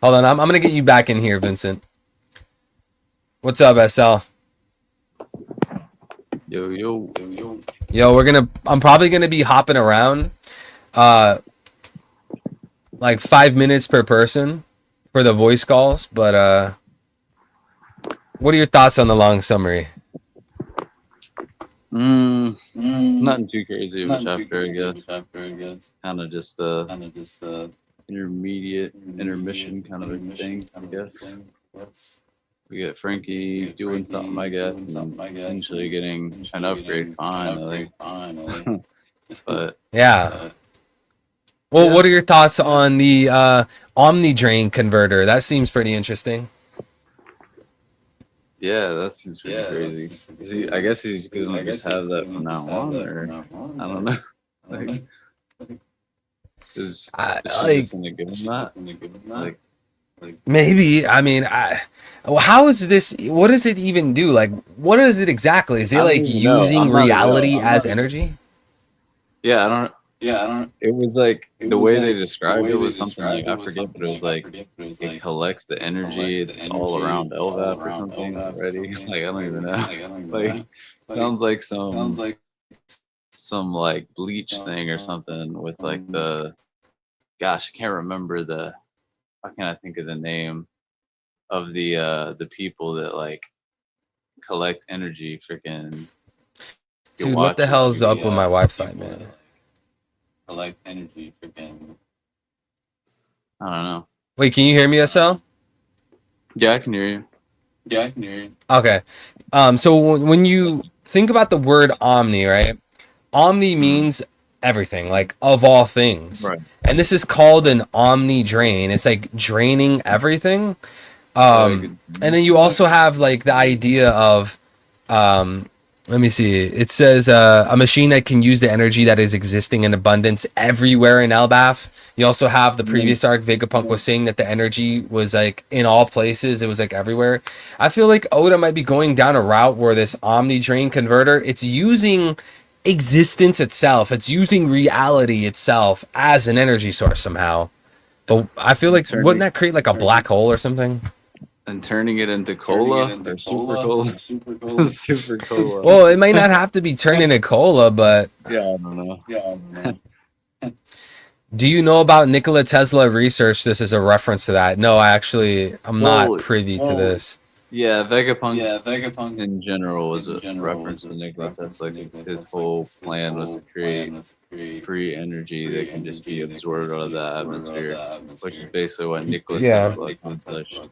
on, I'm gonna get you back in here, Vincent. What's up, SL? Yo. Yo, I'm probably gonna be hopping around like 5 minutes per person for the voice calls, but what are your thoughts on the long summary? Nothing too crazy of a chapter, I guess. Kind of just intermediate intermission kind of a thing, I guess. We get Frankie doing something, I guess, and potentially getting an upgrade finally. But Yeah. Well, what are your thoughts on the Omni Drain converter? That seems pretty interesting. yeah, that seems pretty crazy. I guess he's gonna just have that from now on, or I don't know. Like, is like, just gonna give him that? Like, maybe. I mean, how is this? What does it even do? Like, what is it exactly? Is it like using reality as energy? yeah, I don't. It was like the way they described it was something like, I forget, but it was like it collects the energy that's all around Elbaf or something already. Like, I don't even know. Like, sounds like some like bleach thing or something with like gosh, I can't remember how can I think of the name of the people that like collect energy. Freaking Dude, what the hell's up with my Wi-Fi, man? Collect energy. Freaking, I don't know. Wait, can you hear me, SL? Yeah, I can hear you. Okay. So when you think about the word omni, right? Omni means everything, like of all things. Right. And this is called an omni drain. It's like draining everything. And then you also have like the idea of let me see. It says a machine that can use the energy that is existing in abundance everywhere in Elbaf. You also have the previous arc. Vegapunk was saying that the energy was like in all places. It was like everywhere. I feel like Oda might be going down a route where this Omni Drain converter, it's using existence itself. It's using reality itself as an energy source somehow. But I feel like, wouldn't that create like a black hole or something? And turning it into cola or super cola. Super cola. Well, it might not have to be turned into cola, but Yeah, I don't know. do you know about Nikola Tesla research? This is a reference to that. No, I'm not privy to this. Yeah, Vegapunk in general was a reference to Nikola Tesla. His whole plan was to create free energy that can just be absorbed out of the atmosphere, which is basically what Nikola Tesla accomplished.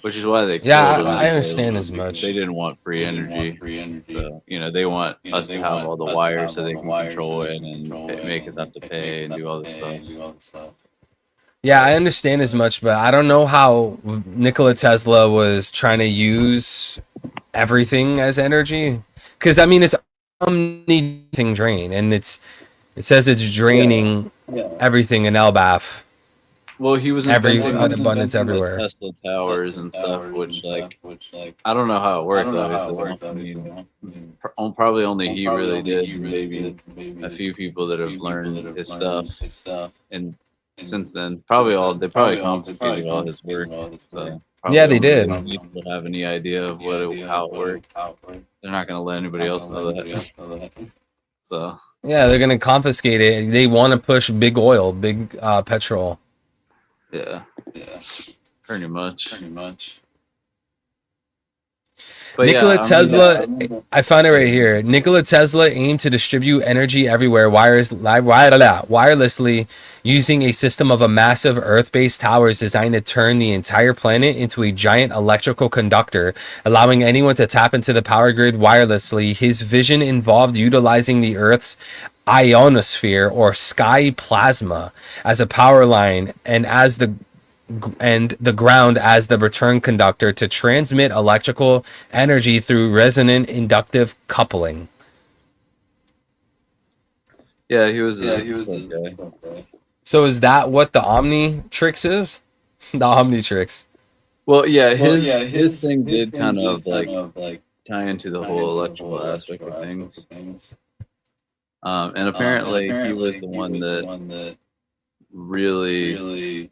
Which is why they killed him. I understand as much. They didn't want free energy. So, they want us to have all the wires so they can control it and make us have to pay and do all this stuff. Yeah, I understand as much, but I don't know how Nikola Tesla was trying to use everything as energy. Because I mean, it's omni-thing drain, and it says it's draining everything in Elbaf. Well, he was Every inventing abundance everywhere. Tesla towers and stuff, which like I don't know how it works. Obviously, I mean, probably only he really did. Maybe a few people that have learned his stuff, and since then, they probably confiscated all his work. So Yeah, they did. People have any idea of how it works. They're not going to let anybody else know that. So Yeah, they're gonna confiscate it. They want to push big oil, big petrol. yeah, pretty much. But Nikola yeah, I mean, Tesla, I found it right here. Nikola Tesla aimed to distribute energy everywhere wirelessly using a system of a massive Earth-based towers designed to turn the entire planet into a giant electrical conductor, allowing anyone to tap into the power grid wirelessly. His vision involved utilizing the Earth's ionosphere or sky plasma as a power line and the ground as the return conductor to transmit electrical energy through resonant inductive coupling. yeah, he was a smart guy. So is that what the Omnitrix is? The Omnitrix. Well, yeah, his thing did kind of like tie into the whole electrical aspect of things. And apparently he was the one that really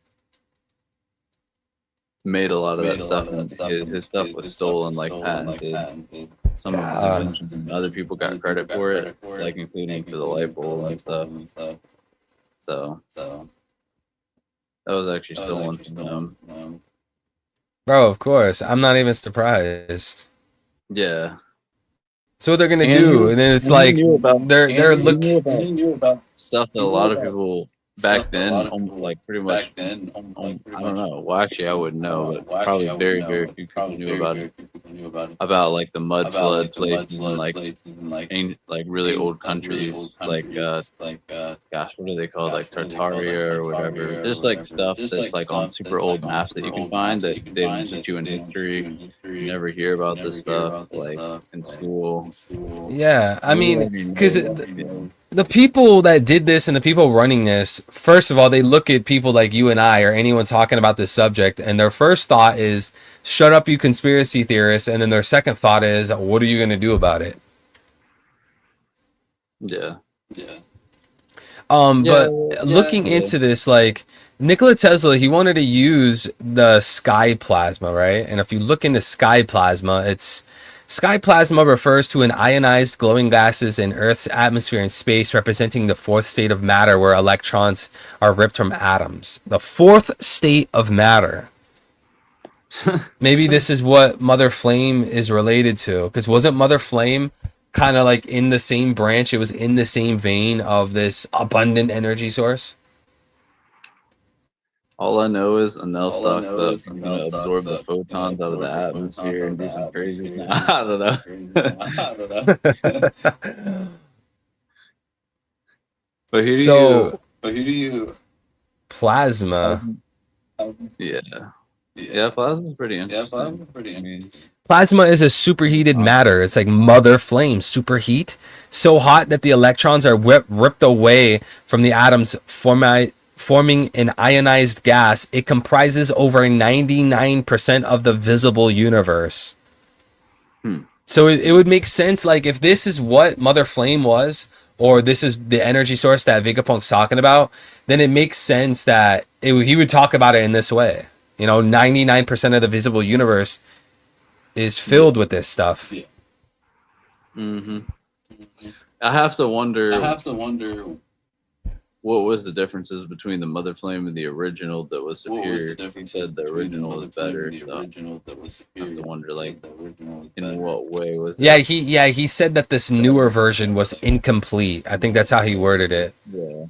made a lot of that stuff, and his stuff was stolen, like patented. Some of his inventions, and other people got credit for it, like including for the light bulb and stuff. So that was actually stolen from him. Bro, of course. I'm not even surprised. Yeah. So what they're gonna do, and then it's like they're looking Stuff that a lot of people back then, like pretty much, I don't know. Well, actually, I wouldn't know, but probably very few people knew about it. About like the mud flood places and like really old countries, like gosh, what are they called? Like Tartaria or whatever. Just like stuff that's like on super old maps that you can find that they didn't teach you in history. You never hear about this stuff like in school. Yeah, I mean, because the people that did this and the people running this, first of all, they look at people like you and I or anyone talking about this subject, and their first thought is, shut up, you conspiracy theorists. And then their second thought is, what are you going to do about it? Yeah. But looking into this, like Nikola Tesla, he wanted to use the sky plasma, right? And if you look into sky plasma, sky plasma refers to an ionized glowing gases in Earth's atmosphere and space, representing the fourth state of matter where electrons are ripped from atoms. The fourth state of matter. Maybe this is what Mother Flame is related to, because wasn't Mother Flame kind of like in the same branch? It was in the same vein of this abundant energy source. All I know is Anel stocks up and gonna absorb the photons out of the atmosphere and do some crazy. I don't know. But who do you? Plasma. Yeah, plasma's pretty interesting. I mean, Plasma is a superheated matter. It's like mother flame, superheat, so hot that the electrons are ripped away from the atoms, forming an ionized gas. It comprises over 99% of the visible universe. So it would make sense, like if this is what Mother Flame was, or this is the energy source that Vegapunk's talking about, then it makes sense that he would talk about it in this way. 99% of the visible universe is filled with this stuff. I have to wonder what was the differences between the Mother Flame and the original that was superior. He said the original was better. I have to wonder, like, in what way was it? He said that this newer version was incomplete. I think that's how he worded it. Yeah.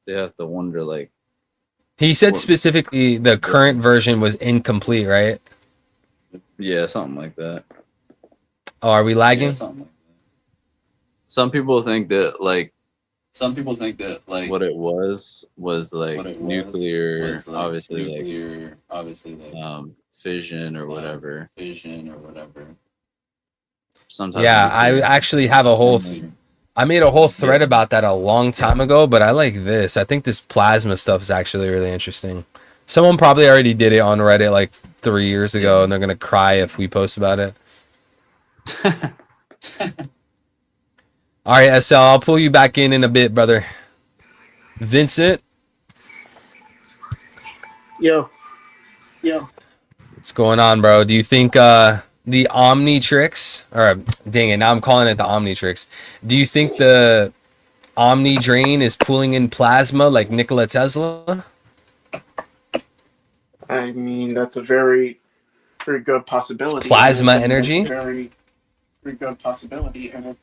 So you have to wonder, like, he said specifically the current version was incomplete, right? Yeah, something like that. Oh, are we lagging? Some people think that what it was like nuclear, obviously fission or whatever. Sometimes. Yeah, I actually have I made a whole thread about that a long time ago, but I like this. I think this plasma stuff is actually really interesting. Someone probably already did it on Reddit like 3 years ago, and they're gonna cry if we post about it. All right, SL, I'll pull you back in a bit, brother. Vincent. Yo. What's going on, bro? Do you think the Omnitrix, or dang it, now I'm calling it the Omnitrix. Do you think the Omni Drain is pulling in plasma like Nikola Tesla? I mean, that's a very very good possibility. Plasma energy. Very good possibility. And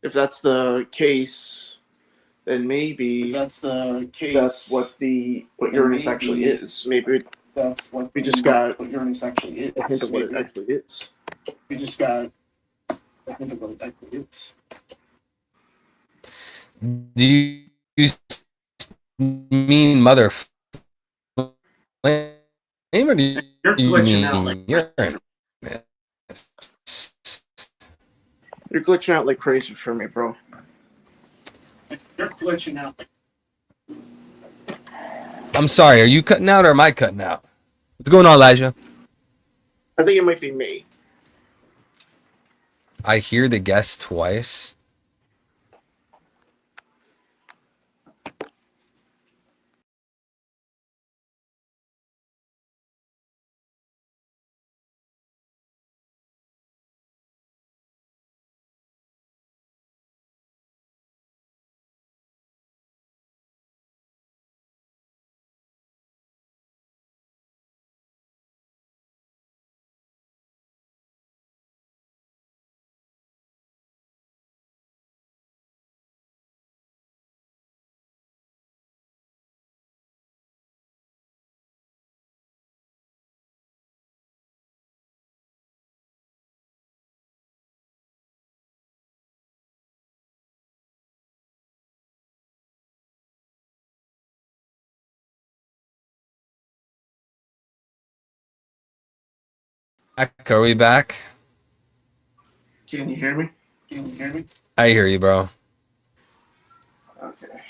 if that's the case, then maybe that's what Uranus actually is. Maybe we just got what Uranus actually is. A hint of what it actually is. We just got a hint of what it actually is. Do you mean mother flame, or do you You're glitching out mean like you're glitching out like crazy for me, bro. You're glitching out. I'm sorry, are you cutting out or am I cutting out? What's going on, Elijah? I think it might be me. I hear the guest twice. Are we back? Can you hear me? Can you hear me? I hear you, bro. Okay.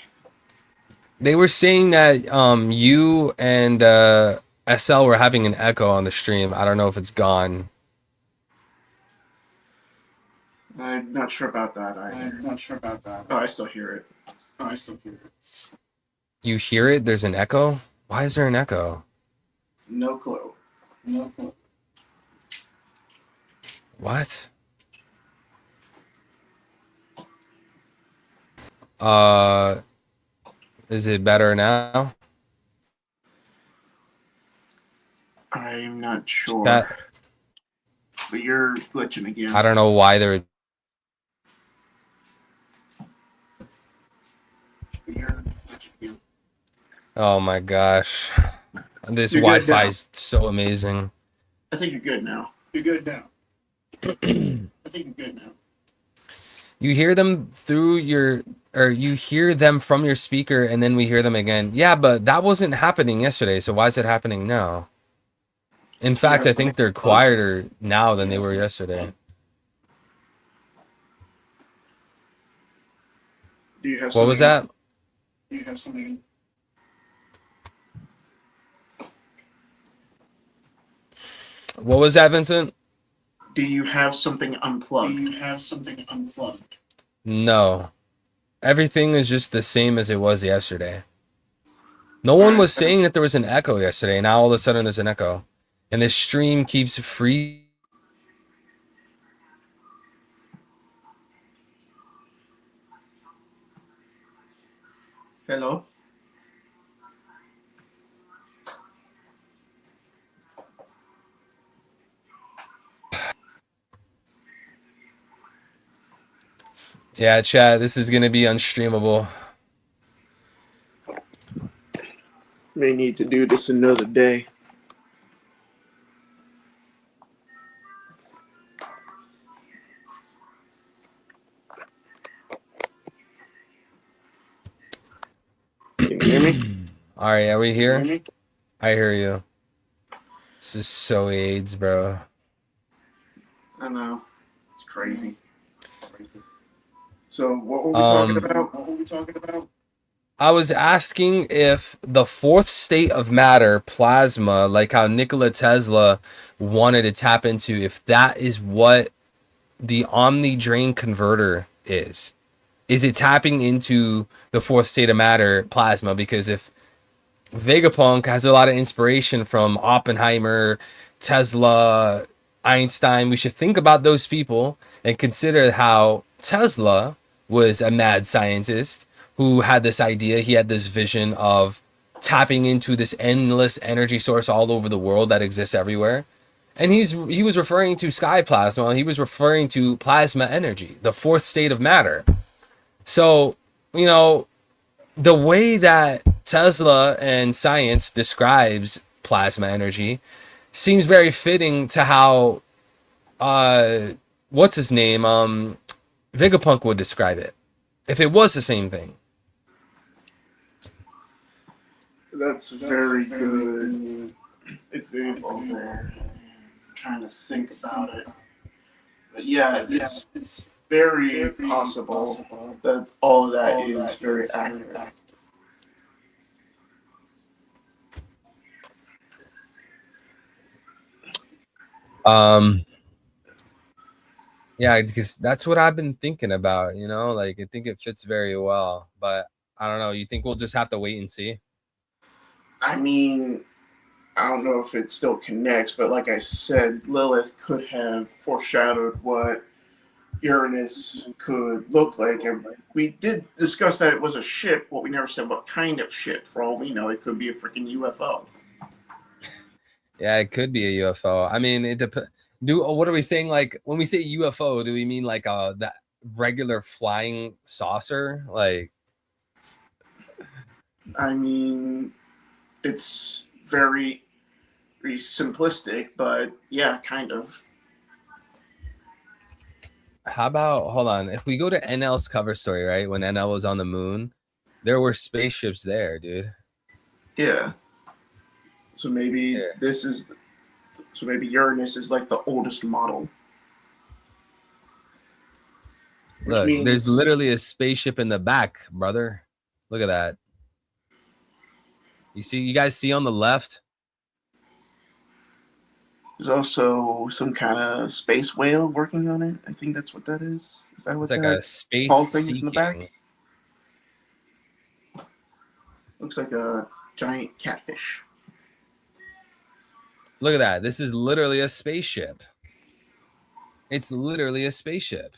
They were saying that you and SL were having an echo on the stream. I don't know if it's gone. I'm not sure about that either. Oh, I still hear it. You hear it? There's an echo? Why is there an echo? No clue. What? Is it better now? I'm not sure. That, But you're glitching again. I don't know why they're. Oh my gosh. This You're good Wi-Fi now. is so amazing. I think you're good now. You hear them through your, or you hear them from your speaker and then we hear them again. Yeah, but that wasn't happening yesterday, so why is it happening now? In fact, I think they're quieter now than they were yesterday. Do you have What was that? Do you have something? What was that, Vincent? Do you have something unplugged? No. Everything is just the same as it was yesterday. No one was saying that there was an echo yesterday. Now all of a sudden there's an echo. And this stream keeps free. Hello? Yeah, chat, this is going to be unstreamable. May need to do this another day. Can you hear me? All right, are we here? I hear you. This is so AIDS, bro. I know. It's crazy. So what were we talking about? I was asking if the fourth state of matter, plasma, like how Nikola Tesla wanted to tap into, if that is what the omni-drain converter is. Is it tapping into the fourth state of matter, plasma? Because if Vegapunk has a lot of inspiration from Oppenheimer, Tesla, Einstein, we should think about those people and consider how Tesla was a mad scientist who had this idea. He had this vision of tapping into this endless energy source all over the world that exists everywhere. And he was referring to sky plasma. He was referring to plasma energy, the fourth state of matter. So, you know, the way that Tesla and science describes plasma energy seems very fitting to how what's his name? Vegapunk would describe it if it was the same thing. That's a very good example there. I'm trying to think about it. But yeah, it's very possible that all of that is very accurate. Yeah, because that's what I've been thinking about, you know, like I think it fits very well, but I don't know. You think we'll just have to wait and see? I mean, I don't know if it still connects, but like I said, Lilith could have foreshadowed what Uranus could look like. And we did discuss that it was a ship, but we never said what kind of ship. For all we know, it could be a freaking UFO. Yeah, it could be a UFO. I mean, it depends. What are we saying? Like when we say UFO, do we mean like that regular flying saucer? Like, I mean, it's very, very simplistic, but yeah, kind of. how about hold on? If we go to NL's cover story, right? When NL was on the moon, there were spaceships there, dude. Yeah. So maybe Yeah. So maybe Uranus is like the oldest model. Look, there's literally a spaceship in the back, brother. Look at that. You guys see on the left? There's also some kind of space whale working on it. I think that's what that is. Is that what It's like that a space tall thing is in the seeking. back? Looks like a giant catfish. Look at that. This is literally a spaceship. It's literally a spaceship.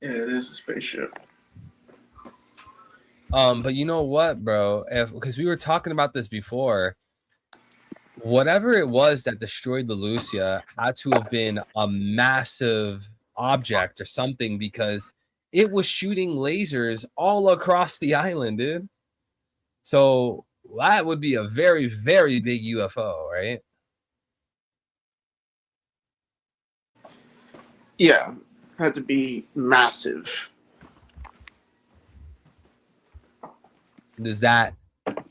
Yeah, it is a spaceship. But you know what, bro? Because we were talking about this before. Whatever it was that destroyed the Lucia had to have been a massive object or something because it was shooting lasers all across the island, dude. So that would be a very, very big UFO, right? Yeah, had to be massive. Does that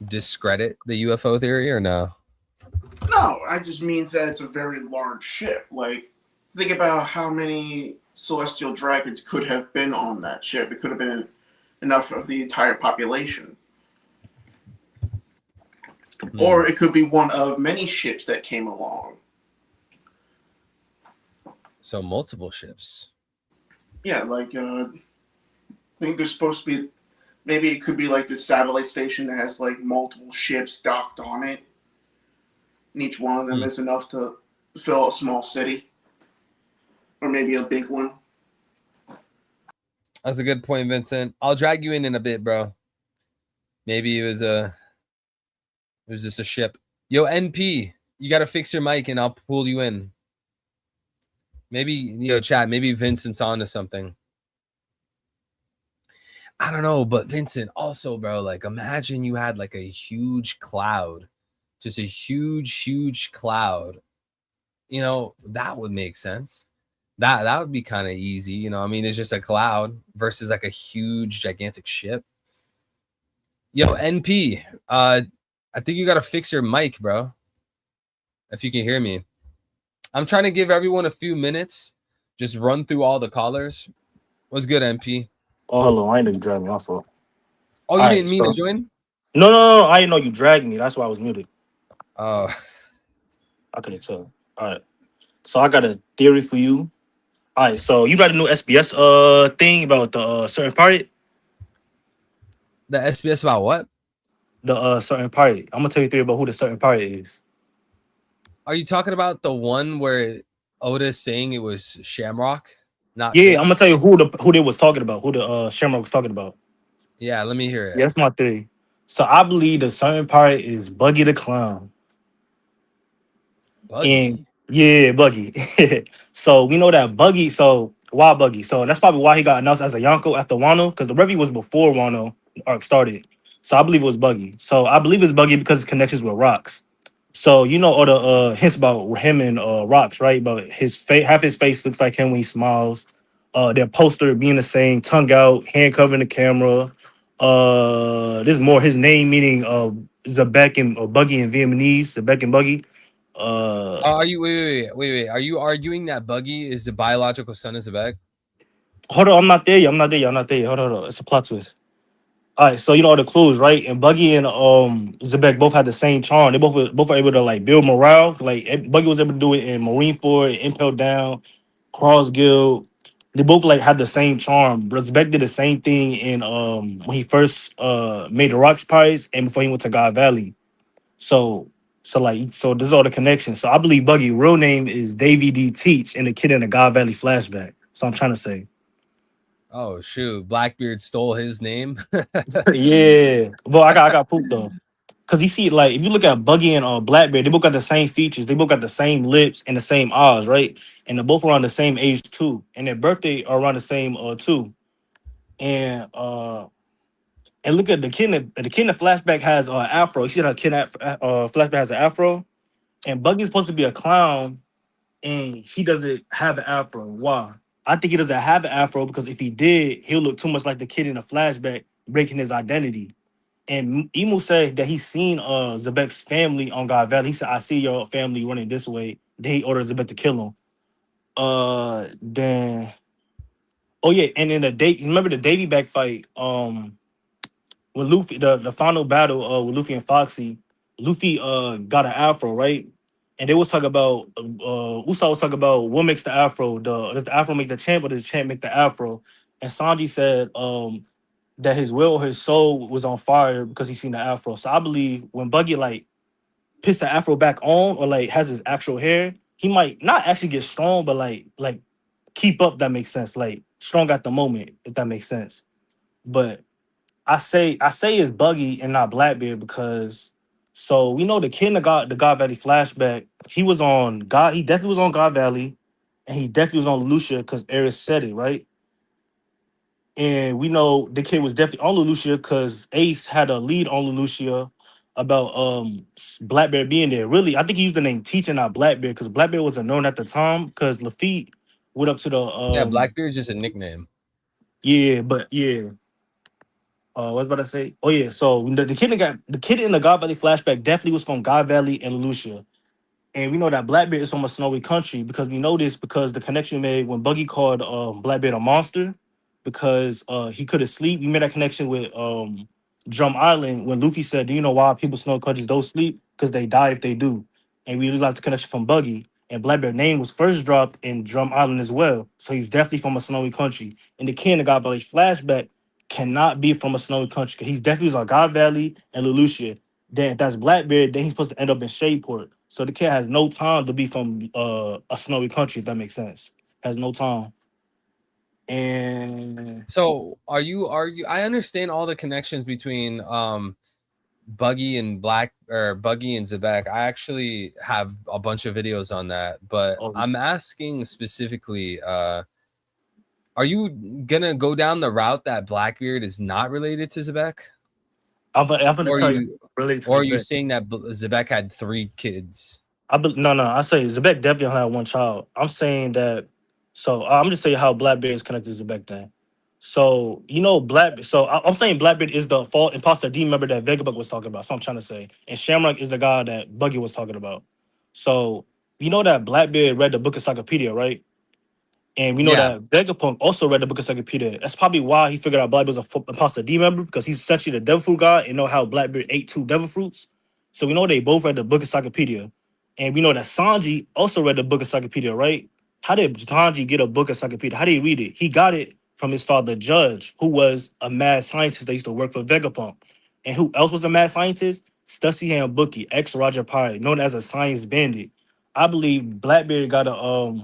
discredit the UFO theory or no? No, it just means that it's a very large ship. Like, think about how many celestial dragons could have been on that ship. It could have been enough of the entire population. Or it could be one of many ships that came along. So multiple ships. Yeah, like I think there's supposed to be, maybe it could be like this satellite station that has like multiple ships docked on it. And each one of them is enough to fill a small city. Or maybe a big one. That's a good point, Vincent. I'll drag you in a bit, bro. Maybe it was just a ship. Yo, NP, you got to fix your mic and I'll pull you in. Maybe, chat, maybe Vincent's onto something. I don't know, but Vincent, also, bro, like imagine you had like a huge cloud, just a huge, huge cloud. That would make sense. That would be kind of easy, I mean, it's just a cloud versus like a huge, gigantic ship. Yo, NP, I think you got to fix your mic, bro. If you can hear me. I'm trying to give everyone a few minutes. Just run through all the callers. What's good, MP? Oh, hello. I didn't drag me off. Oh, you didn't mean to join? No. I didn't know you dragged me. That's why I was muted. Oh. I couldn't tell. All right. So I got a theory for you. All right. So you got a new SBS thing about the certain party? The SBS about what? The certain party. I'm gonna tell you a theory about who the certain party is. Are you talking about the one where Oda's saying it was Shamrock? Not yeah, I'm gonna tell you who they was talking about, who the Shamrock was talking about. Yeah, let me hear it. Yeah, that's my theory. So I believe the certain party is Buggy the Clown. Buggy? And Yeah, Buggy. So we know that Buggy. So why Buggy? So that's probably why he got announced as a Yonko after Wano, because the Revy was before Wano arc started. So I believe it was Buggy. So I believe it's Buggy because of connections with Rocks. So you know all the hints about him and Rocks, right? But his face, half his face looks like him when he smiles. Their poster being the same, tongue out, hand covering the camera. There's more. His name meaning Zebek and Buggy in Vietnamese. Zebek and Buggy. Are you wait? Are you arguing that Buggy is the biological son of Zebek? Hold on, I'm not there yet. I'm not there yet. I'm not there yet. Hold on. It's a plot twist. All right, so you know all the clues, right? And Buggy and Zebek both had the same charm. They both were able to like build morale. Like Buggy was able to do it in Marineford, Impel Down, Cross Guild. They both like had the same charm. But Zebek did the same thing in when he first made the Rock Spies and before he went to God Valley. So so this is all the connections. So I believe Buggy real name is Davy D Teach and the kid in the God Valley flashback. So I'm trying to say. Oh shoot, Blackbeard stole his name. Yeah, but I got proof though. Cause you see, like if you look at Buggy and Blackbeard, they both got the same features. They both got the same lips and the same eyes, right? And they're both around the same age too. And their birthday are around the same too. And look at the kid. The kid in the flashback has afro. You see that kid flashback has an afro. And Buggy's supposed to be a clown, and he doesn't have an afro. Why? I think he doesn't have an afro because if he did, he'll look too much like the kid in the flashback, breaking his identity. And Emu said that he's seen Zebek's family on God Valley. He said, I see your family running this way. Then he orders Zebek to kill him. Then oh yeah, and then the date, remember the Davy back fight? When Luffy, the final battle with Luffy and Foxy, Luffy got an afro, right? And they was talking about Usopp was talking about what makes the afro, does the afro make the champ or does the champ make the afro? And Sanji said that his will, his soul was on fire because he seen the afro. So I believe when Buggy like puts the afro back on or like has his actual hair, he might not actually get strong, but like keep up. That makes sense. Like strong at the moment, if that makes sense. But I say it's Buggy and not Blackbeard because so we know the kid in the God Valley flashback. He was on God. He definitely was on God Valley, and he definitely was on Lucia because Eris said it right. And we know the kid was definitely on Lelouchia because Ace had a lead on Lelouchia about Blackbeard being there. Really, I think he used the name Teacher, not Blackbeard, because Blackbeard wasn't known at the time because Lafitte went up to the Yeah, Blackbeard's just a nickname. yeah, but yeah. What was I about to say? Oh yeah, so the kid in the God Valley flashback definitely was from God Valley and Lelouchia. And we know that Blackbeard is from a snowy country because we know this because the connection made when Buggy called Blackbeard a monster because he couldn't sleep. We made that connection with Drum Island when Luffy said, "Do you know why people snowy countries don't sleep? Because they die if they do." And we realized the connection from Buggy. And Blackbeard's name was first dropped in Drum Island as well. So he's definitely from a snowy country. And the kid in the God Valley flashback cannot be from a snowy country because he's definitely was on God Valley and Lelouchia. Then if that's Blackbeard, then he's supposed to end up in Shadeport. So the kid has no time to be from a snowy country, if that makes sense. Has no time. And So are you argue? I understand all the connections between Buggy and Buggy and Zebek. I actually have a bunch of videos on that, but I'm asking specifically, are you gonna go down the route that Blackbeard is not related to Zebek? I'm gonna Or tell you, you related to or are you Zebek. saying that Zebek had 3 kids? No. I say Zebek definitely only had one child. I'm saying that. So I'm just saying how Blackbeard is connected to Zebek then. So you know Black. So I'm saying Blackbeard is the fault imposter D member that Vegabug was talking about. So I'm trying to say, and Shamrock is the guy that Buggy was talking about. So you know that Blackbeard read the book of Encyclopedia, right? And we know Yeah. that Vegapunk also read the book of Encyclopedia. That's probably why he figured out Blackbeard was a imposter D member because he's essentially the devil fruit guy and know how Blackbeard ate 2 devil fruits. So we know they both read the book of Encyclopedia. And we know that Sanji also read the book of Encyclopedia, right? How did Sanji get a book of Encyclopedia? How did he read it? He got it from his father, Judge, who was a mad scientist that used to work for Vegapunk. And who else was a mad scientist? Stussy Hand Bookie, ex Roger Pie, known as a science bandit. I believe Blackbeard got a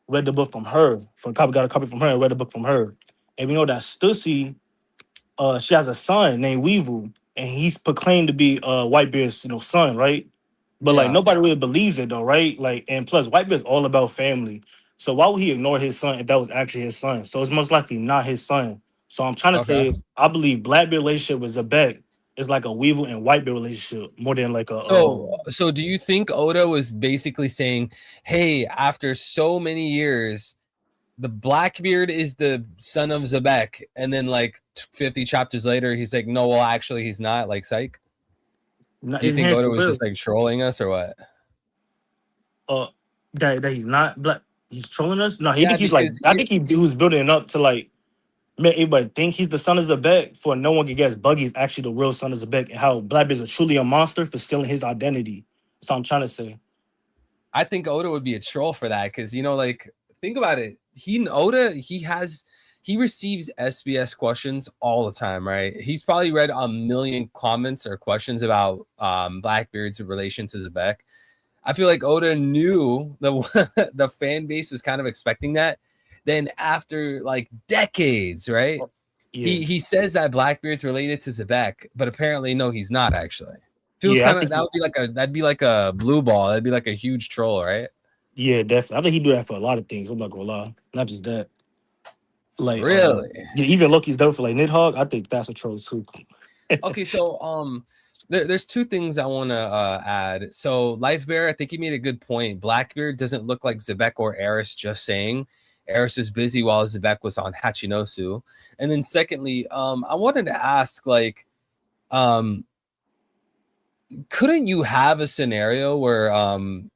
read the book from her. Got a copy from her and read the book from her. And we know that Stussy, she has a son named Weevil, and he's proclaimed to be Whitebeard's son, right? But like Yeah. nobody really believes it though, right? Like, and plus Whitebeard's all about family. So why would he ignore his son if that was actually his son? So it's most likely not his son. So I'm trying to Okay. say is I believe Blackbeard relationship with Zebek is like a Weevil and Whitebeard relationship more than like a So do you think Oda was basically saying, "Hey, after so many years, the Blackbeard is the son of Zebek," and then like 50 chapters later, he's like, "No, well, actually, he's not." Like, psych. not Do you his think hands Oda for was real. just like trolling us or what? That he's not black. He's trolling us. No, he Yeah, think he's like. because I think he was building it up to like make everybody think he's the son of Zebek for no one can guess Buggy's actually the real son of Zebek and how Blackbeard's a truly a monster for stealing his identity. That's what I'm trying to say. I think Oda would be a troll for that because like think about it. Oda he receives SBS questions all the time, right? He's probably read a million comments or questions about Blackbeard's relation to Zebek. I feel like Oda knew the fan base was kind of expecting that. Then after like decades, right? Yeah, He says that Blackbeard's related to Zebek, but apparently no, he's not actually. Feels yeah, I kind of think. that'd be like a blue ball. That'd be like a huge troll, right? Yeah, definitely. I think he do that for a lot of things. I'm not gonna lie. Not just that. Like, Really? yeah, even Loki's done for like Nidhogg. I think that's a troll too. Okay, so there's two things I want to add. So Life Bear, I think you made a good point. Blackbeard doesn't look like Zebek or Eris. Just saying, Eris is busy while Zebek was on Hachinosu. And then secondly, I wanted to ask like, um, couldn't you have a scenario where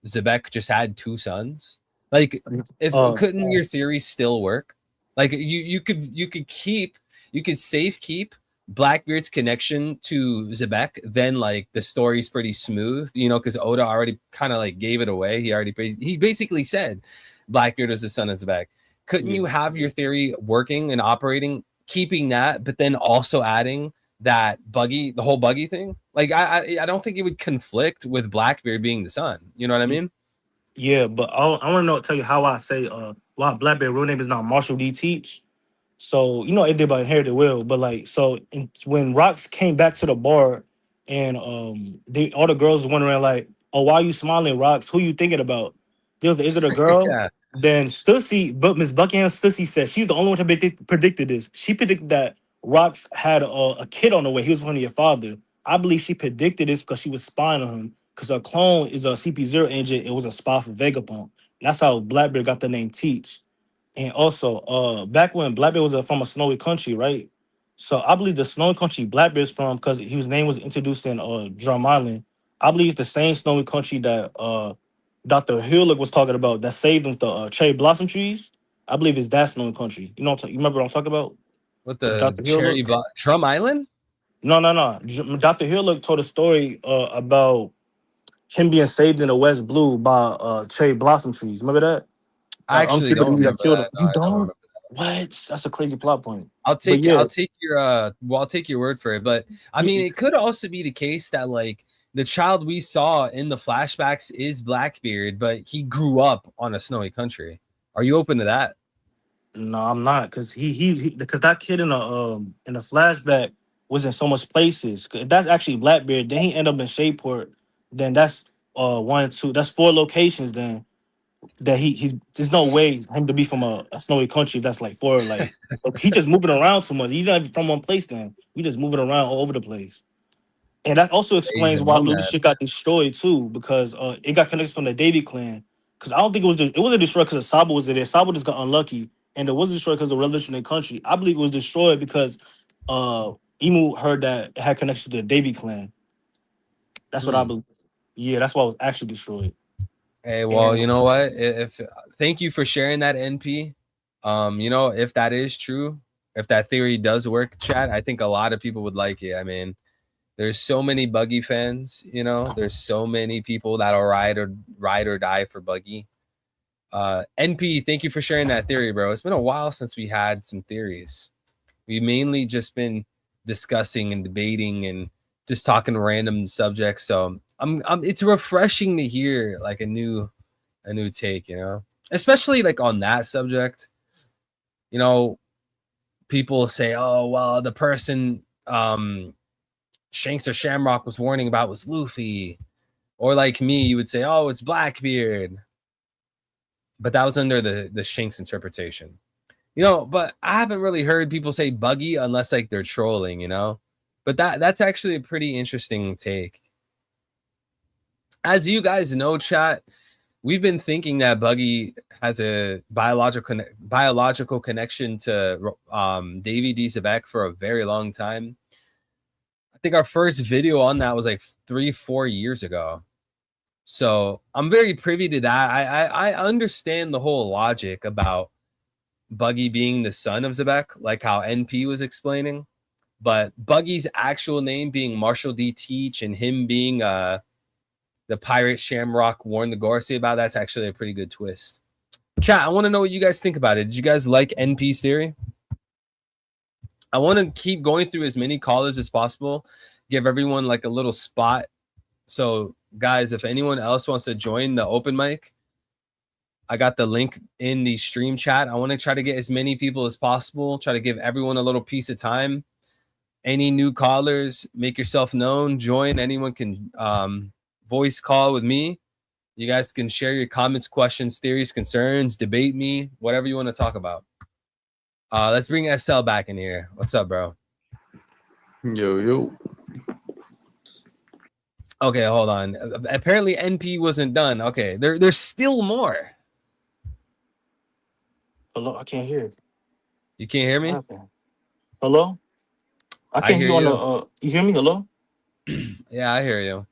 Zebek just had two sons? Like, if couldn't your theory still work? Like, you could safe keep Blackbeard's connection to Zebek, then like the story's pretty smooth, because Oda already kind of like gave it away. He basically said Blackbeard was the son of Zebek. Couldn't you have your theory working and operating, keeping that, but then also adding that the whole buggy thing? Like I don't think it would conflict with Blackbeard being the son. You know what I mean? Yeah, but I want to tell you how I say why Blackbeard real name is not Marshall D. Teach. So everybody inherited will, but like when Rocks came back to the bar, and they all the girls were wondering like, oh, why are you smiling, Rocks? Who you thinking about? Is it a girl? Yeah. Then Stussy, but Miss Buckingham Stussy said she's the only one who predicted this. She predicted that Rocks had a kid on the way. He was one of your father. I believe she predicted this because she was spying on him. Because her clone is a CP0 agent. It was a spy for Vegapunk. That's how Blackbeard got the name Teach. And also, back when Blackbeard was from a snowy country, right? So I believe the snowy country Blackbeard's from, because his name was introduced in Drum Island. I believe it's the same snowy country that Dr. Hillick was talking about that saved them the cherry blossom trees. I believe it's that snowy country. You remember what I'm talking about? With With the Dr. Hillick? Drum Island? No. Dr. Hillick told a story about him being saved in the West Blue by cherry blossom trees. Remember that? I actually don't Unkillable that remember killed him. that. No, You I don't don't? remember. What? That's a crazy plot point. I'll But take yeah, I'll take your word for it. But I mean, it could also be the case that like the child we saw in the flashbacks is Blackbeard, but he grew up on a snowy country. Are you open to that? no, I'm not, because because that kid in the flashback was in so much places. If that's actually Blackbeard, then he end up in Shayport. Then that's one, two, that's four locations. Then that he's there's no way him to be from a snowy country. That's like four like he just moving around too much. He's not even from one place. Then we just moving around all over the place. And that also He's explains a why nomad. Lucia got destroyed too, because it got connected from the Davy clan. Because I don't think it wasn't destroyed because Sabo was there. Sabo just got unlucky, and it wasn't destroyed because of revolutionary country. I believe it was destroyed because Emu heard that it had connection to the Davy clan. That's what I believe. Yeah, that's why it was actually destroyed. Hey, well, And you know what? If thank you for sharing that, NP. If that is true, if that theory does work, chat, I think a lot of people would like it. I mean, there's so many Buggy fans, there's so many people that'll ride or die for Buggy. NP, thank you for sharing that theory, bro. It's been a while since we had some theories. We've mainly just been discussing and debating and just talking random subjects. So it's refreshing to hear like a new take, especially like on that subject. People say, oh well, the person Shanks or Shamrock was warning about was Luffy. Or like me, you would say, oh, it's Blackbeard. But that was under the Shanks interpretation. But I haven't really heard people say Buggy unless like they're trolling, But that's actually a pretty interesting take. As you guys know, chat, we've been thinking that Buggy has a biological connection to Davy D. Zebek for a very long time. I think our first video on that was like 3-4 years ago. So I'm very privy to that. I understand the whole logic about Buggy being the son of Zebek, like how NP was explaining. But Buggy's actual name being Marshall D. Teach and him being the pirate Shamrock warned the Gorsi about, that's actually a pretty good twist. Chat, I want to know what you guys think about it. Did you guys like NP's theory? I want to keep going through as many callers as possible, give everyone like a little spot. So guys, if anyone else wants to join the open mic, I got the link in the stream chat. I want to try to get as many people as possible, try to give everyone a little piece of time. Any new callers, make yourself known, join. Anyone can voice call with me. You guys can share your comments, questions, theories, concerns, debate me, whatever you want to talk about. Let's bring SL back in here. What's up, bro? Yo. Okay, hold on. Apparently NP wasn't done. Okay, there's still more. Hello, I can't hear. You can't hear me? Okay. Hello? I can't hear you on the you hear me? Hello? Yeah, I hear you.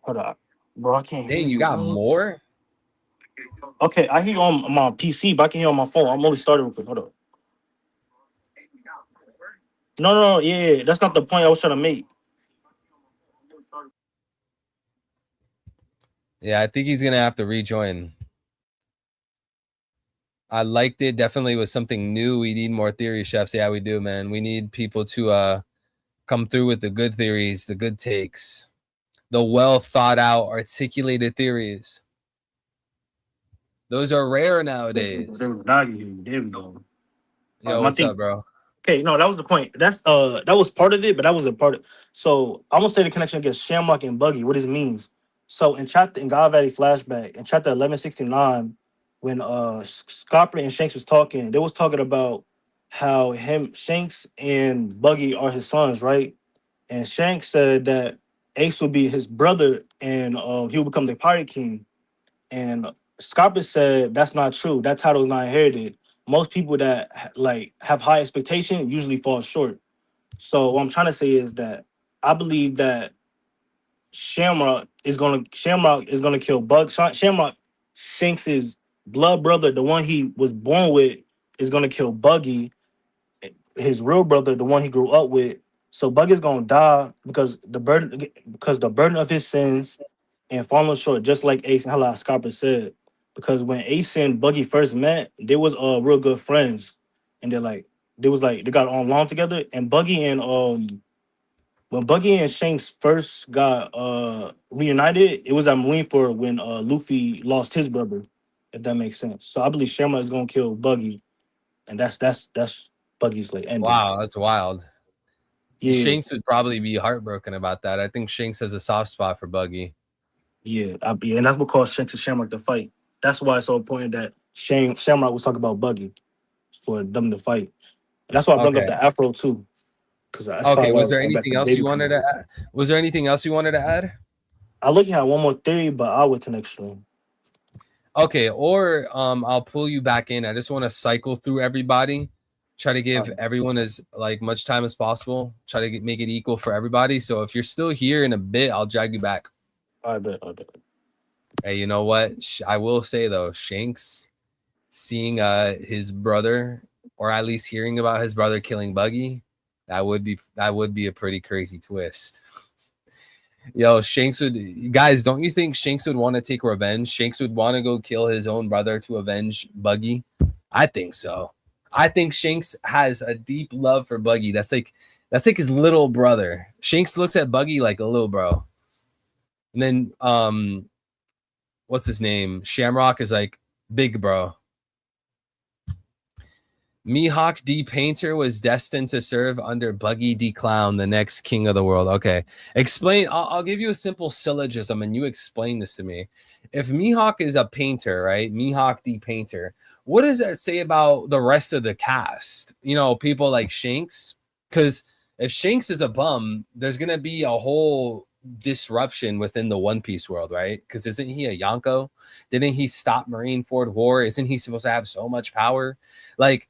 Hold on. Bro, I can't hear Dang, you got more? Okay, I hear you on my PC, but I can hear on my phone. I'm only started real quick. Hold on. No, yeah, that's not the point I was trying to make. Yeah, I think he's gonna have to rejoin. I liked it. Definitely was something new. We need more theory chefs. Yeah, we do, man. We need people to come through with the good theories, the good takes, the well thought out, articulated theories. Those are rare nowadays. There we go. Yo, what's up, bro? Okay, no, that was the point. That was part of it, but that was a part of. So I'm gonna say the connection against Shamrock and Buggy. What this means. So in God Valley flashback in chapter 1169, when Scopper and Shanks was talking, they was talking about how Shanks and Buggy are his sons, right? And Shanks said that Ace will be his brother and he will become the Pirate King. And Scopper said that's not true. That title is not inherited. Most people that like have high expectation usually fall short. So what I'm trying to say is that I believe that Shamrock is gonna kill Shamrock, Shanks's blood brother, the one he was born with, is gonna kill Buggy, his real brother, the one he grew up with. So Buggy's gonna die because the burden of his sins and falling short, just like Ace and Hala Scarpa said. Because when Ace and Buggy first met, they was real good friends, and they got on along together. And Buggy and when Buggy and Shanks first got reunited, it was at Marineford when Luffy lost his brother, if that makes sense. So I believe Shamrock is gonna kill Buggy, and that's Buggy's like ending. Wow, that's wild. Yeah. Shanks would probably be heartbroken about that. I think Shanks has a soft spot for Buggy. Yeah, and that's what caused Shanks and Shamrock to fight. That's why it's so important that Shamrock was talking about Buggy for them to fight. And that's why I brought up the Afro too. Okay, was there anything else you wanted to add? Was there anything else you wanted to add? I look at one more theory, but I'll wait till next stream. Okay, or I'll pull you back in. I just want to cycle through everybody, try to give everyone as like much time as possible, try to make it equal for everybody. So if you're still here in a bit, I'll drag you back. I bet. Hey, you know what? I will say though, Shanks seeing his brother, or at least hearing about his brother killing Buggy, that would be a pretty crazy twist. Yo, Shanks would, guys, don't you think Shanks would want to take revenge? Shanks would want to go kill his own brother to avenge Buggy? I think so. I think Shanks has a deep love for Buggy. That's like his little brother. Shanks looks at Buggy like a little bro. And then what's his name? Shamrock is like big bro. Mihawk D. Painter was destined to serve under Buggy D. Clown, the next king of the world. Okay. Explain. I'll give you a simple syllogism and you explain this to me. If Mihawk is a painter, right? Mihawk D. Painter, what does that say about the rest of the cast? You know, people like Shanks? Because if Shanks is a bum, there's going to be a whole disruption within the One Piece world, right? Because isn't he a Yonko? Didn't he stop Marineford War? Isn't he supposed to have so much power? Like,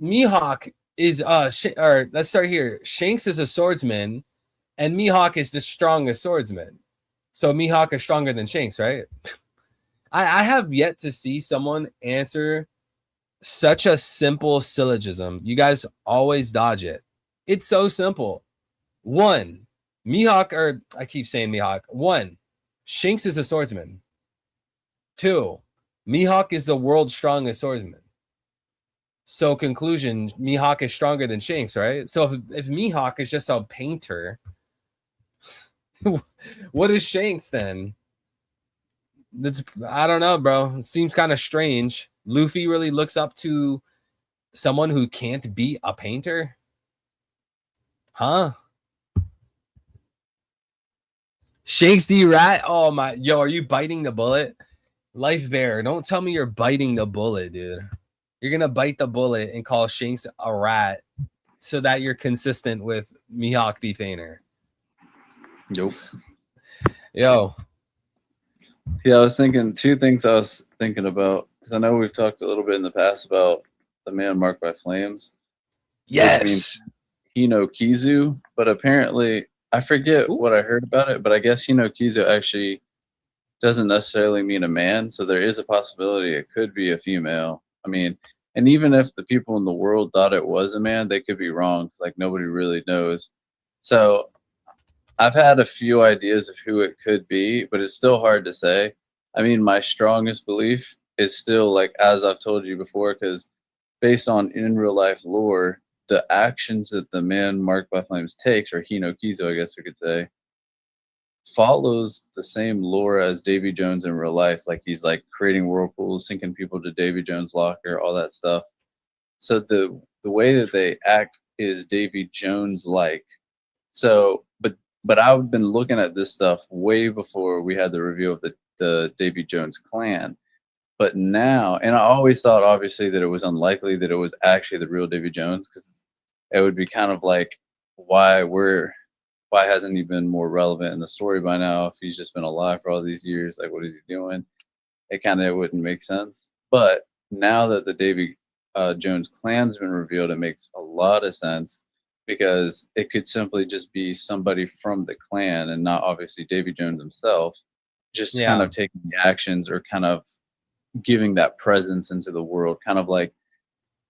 Mihawk is or let's start here. Shanks is a swordsman, and Mihawk is the strongest swordsman. So Mihawk is stronger than Shanks, right? I have yet to see someone answer such a simple syllogism. You guys always dodge it. It's so simple. One, Mihawk, or I keep saying Mihawk. One, Shanks is a swordsman. Two, Mihawk is the world's strongest swordsman. So conclusion, Mihawk is stronger than Shanks, right? So if Mihawk is just a painter, what is Shanks then? That's, I don't know, bro. It seems kind of strange. Luffy really looks up to someone who can't be a painter? Huh? Shanks D. Rat? Oh my, yo, are you biting the bullet? Life Bear, don't tell me you're biting the bullet, dude. You're gonna bite the bullet and call Shanks a rat so that you're consistent with Mihawk D. Painter. Nope. Yo. Yeah, I was thinking two things I was thinking about, because I know we've talked a little bit in the past about the man marked by flames. Yes. Hino Kizu, but apparently I forget what I heard about it, but I guess Hino Kizu actually doesn't necessarily mean a man, so there is a possibility it could be a female. I mean, and even if the people in the world thought it was a man, they could be wrong. Like, nobody really knows. So I've had a few ideas of who it could be, but it's still hard to say. I mean, my strongest belief is still, like, as I've told you before, because based on in real life lore, the actions that the man marked by flames takes, or Hino Kizo, I guess we could say, follows the same lore as Davy Jones in real life. Like, he's like creating whirlpools, sinking people to Davy Jones' locker, all that stuff. So the way that they act is Davy Jones like. So, but I've been looking at this stuff way before we had the review of the Davy Jones clan. But now, and I always thought obviously that it was unlikely that it was actually the real Davy Jones, because it would be kind of like, why hasn't he been more relevant in the story by now if he's just been alive for all these years? Like, what is he doing? It kind of wouldn't make sense. But now that the Davy Jones clan's been revealed, it makes a lot of sense, because it could simply just be somebody from the clan and not obviously Davy Jones himself, just kind of taking the actions or kind of giving that presence into the world, kind of like,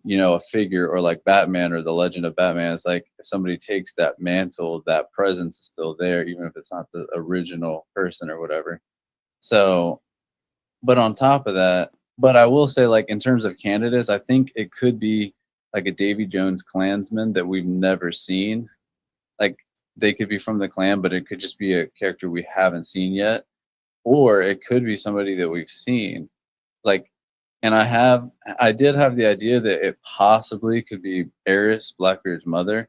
you know, a figure, or like Batman or the Legend of Batman. It's like if somebody takes that mantle, that presence is still there, even if it's not the original person or whatever. So, but on top of that, but I will say, like, in terms of candidates, I think it could be like a Davy Jones clansman that we've never seen. Like, they could be from the clan, but it could just be a character we haven't seen yet. Or it could be somebody that we've seen. Like, and I did have the idea that it possibly could be Eris, Blackbeard's mother,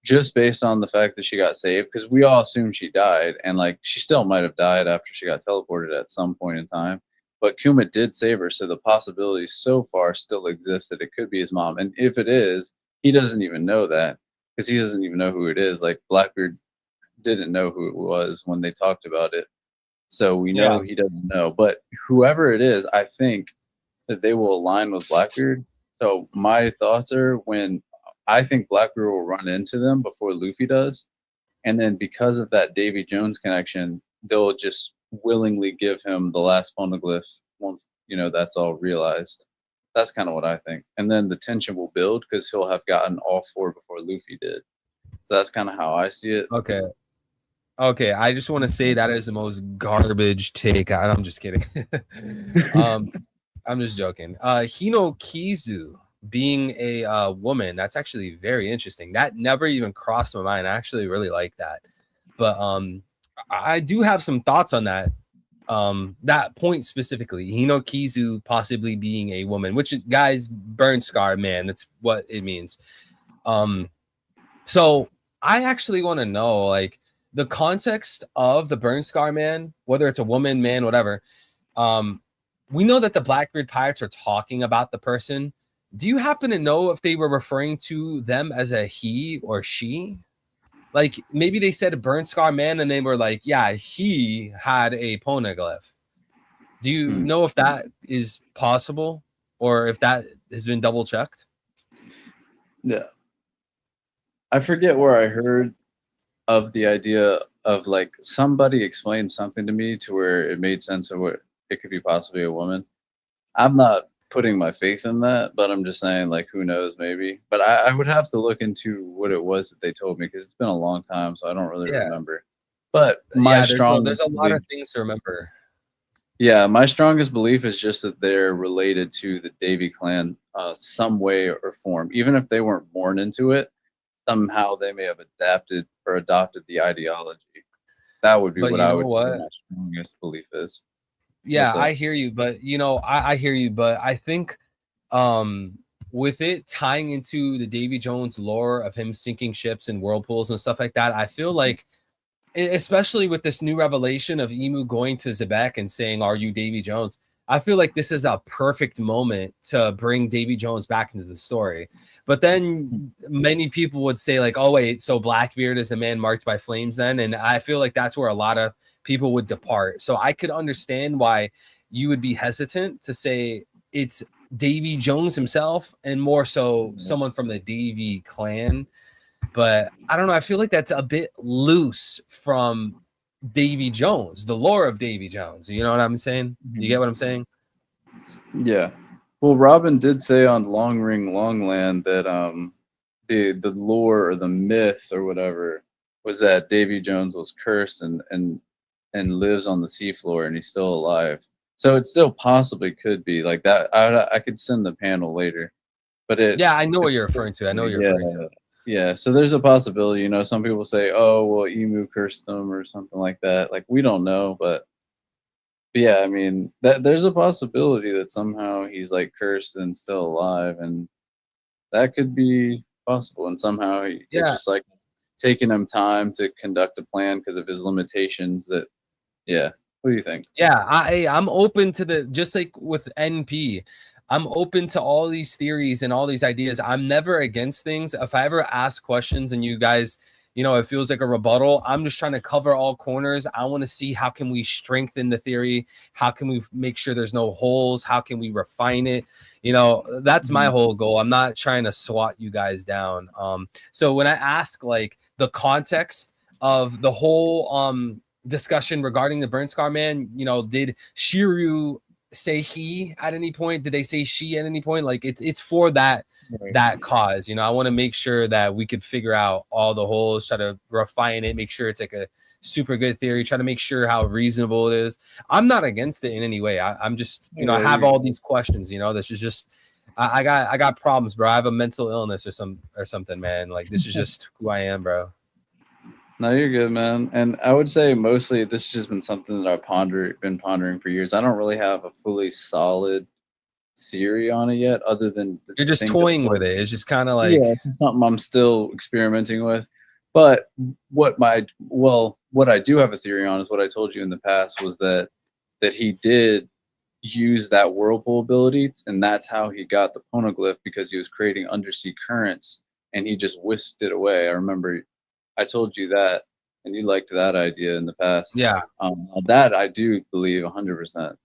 just based on the fact that she got saved, because we all assumed she died, and like, she still might have died after she got teleported at some point in time. But Kuma did save her, so the possibility so far still exists that it could be his mom. And if it is, he doesn't even know that, because he doesn't even know who it is. Like, Blackbeard didn't know who it was when they talked about it. So we know he doesn't know. But whoever it is, I think that they will align with Blackbeard. So my thoughts are, when I think Blackbeard will run into them before Luffy does. And then because of that Davy Jones connection, they'll just willingly give him the last poneglyph once, you know, that's all realized. That's kind of what I think. And then the tension will build because he'll have gotten all four before Luffy did. So that's kind of how I see it. Okay, I just want to say that is the most garbage take. I'm just kidding. I'm just joking. Hino Kizu being a woman, that's actually very interesting. That never even crossed my mind. I actually really like that. But I do have some thoughts on that. that point specifically, Hinokizu possibly being a woman, which is, guys, burn scar, man, that's what it means. So I actually want to know, like, the context of the burn scar man, whether it's a woman, man, whatever. We know that the Blackbeard pirates are talking about the person. Do you happen to know if they were referring to them as a he or she? Like, maybe they said a burn scar man and they were like, yeah, he had a poneglyph. Do you know if that is possible or if that has been double checked? Yeah. I forget where I heard of the idea of, like, somebody explained something to me to where it made sense of what it could be possibly a woman. I'm not putting my faith in that, but I'm just saying, like, who knows, maybe. But I would have to look into what it was that they told me because it's been a long time, so I don't really remember. But my there's a lot of things to remember. Yeah, my strongest belief is just that they're related to the Davy clan some way or form. Even if they weren't born into it, somehow they may have adapted or adopted the ideology. That would be what I would say my strongest belief is. Yeah, I hear you, but I hear you, but I think with it tying into the Davy Jones lore of him sinking ships and whirlpools and stuff like that, I feel like, especially with this new revelation of Emu going to Zebek and saying, "Are you Davy Jones?" I feel like this is a perfect moment to bring Davy Jones back into the story. But then many people would say, like, oh, wait, so Blackbeard is the man marked by flames then? And I feel like that's where a lot of people would depart. So I could understand why you would be hesitant to say it's Davy Jones himself and more so someone from the Davy clan. But I don't know. I feel like that's a bit loose from Davy Jones, the lore of Davy Jones. You know what I'm saying? You get what I'm saying? Yeah. Well, Robin did say on Long Ring Longland that the lore or the myth or whatever was that Davy Jones was cursed and lives on the seafloor and he's still alive. So it still possibly could be like that. I could send the panel later, but I know what you're referring to. I know what you're referring to. Yeah, so there's a possibility. Some people say, "Oh, well, Emu cursed them" or something like that. Like, we don't know, but yeah, I mean, there's a possibility that somehow he's like cursed and still alive, and that could be possible. And somehow it's just like taking him time to conduct a plan because of his limitations. What do you think? Yeah, I'm open to just like with NP. I'm open to all these theories and all these ideas. I'm never against things. If I ever ask questions and you guys, it feels like a rebuttal, I'm just trying to cover all corners. I want to see how can we strengthen the theory? How can we make sure there's no holes? How can we refine it? That's my whole goal. I'm not trying to swat you guys down. So when I ask like the context of the whole discussion regarding the burn scar man, did Shiryu say he at any point? Did they say she at any point? Like it's for that cause. I want to make sure that we could figure out all the holes, try to refine it, make sure it's like a super good theory, try to make sure how reasonable it is. I'm not against it in any way. I'm just I have all these questions. This is just I got problems, bro. I have a mental illness or something, man. Like this is just who I am, bro. No, you're good, man. And I would say mostly this has just been something that I've been pondering for years. I don't really have a fully solid theory on it yet, other than you're just toying with it. It's just kind of like it's just something I'm still experimenting with. But what I do have a theory on is what I told you in the past was that he did use that whirlpool ability, and that's how he got the poneglyph because he was creating undersea currents and he just whisked it away. I remember I told you that, and you liked that idea in the past. Yeah. That I do believe 100%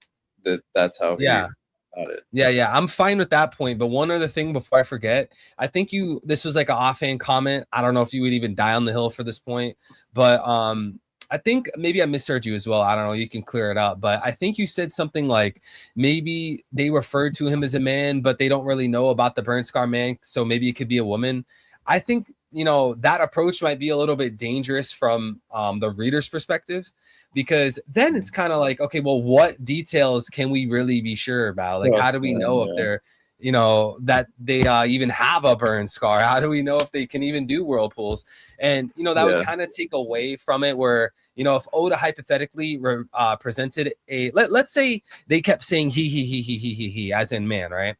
that's how he got it. Yeah. I'm fine with that point. But one other thing before I forget, I think this was like an offhand comment. I don't know if you would even die on the hill for this point, but I think maybe I misheard you as well. I don't know. You can clear it up. But I think you said something like maybe they referred to him as a man, but they don't really know about the burn scar man. So maybe it could be a woman. I think that approach might be a little bit dangerous from the reader's perspective, because then it's kind of like, okay, well, what details can we really be sure about? Like, how do we know if they're, you know, that they even have a burn scar? How do we know if they can even do whirlpools? And you know, that would Yeah. kind of take away from it, where, you know, if Oda hypothetically presented a let's say they kept saying he as in man, right?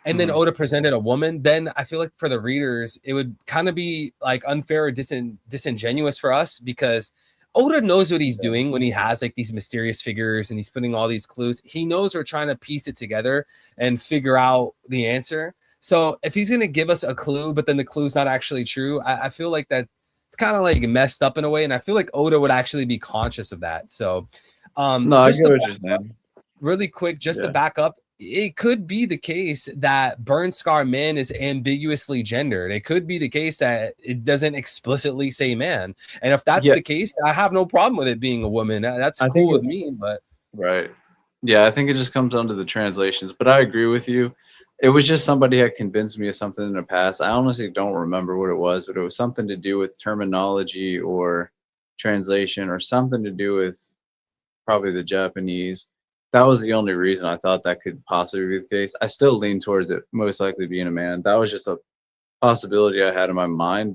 And then Oda presented a woman, then I feel like for the readers, it would kind of be like unfair or disingenuous for us, because Oda knows what he's doing when he has like these mysterious figures and he's putting all these clues. He knows we're trying to piece it together and figure out the answer. So if he's going to give us a clue, but then the clue's not actually true, I feel like that it's kind of like messed up in a way. And I feel like Oda would actually be conscious of that. So No, I just get to what you're saying. really quick, just to Yeah. back up, it could be the case that burn scar man is ambiguously gendered. It could be the case that it doesn't explicitly say man. And if that's Yeah. the case, I have no problem with it being a woman. That's I cool think with me. But Right. Yeah, I think it just comes down to the translations. But I agree with you. It was just somebody had convinced me of something in the past. I honestly don't remember what it was, but it was something to do with terminology or translation or something to do with probably the Japanese. That was the only reason I thought that could possibly be the case. I still lean towards it most likely being a man. That was just a possibility I had in my mind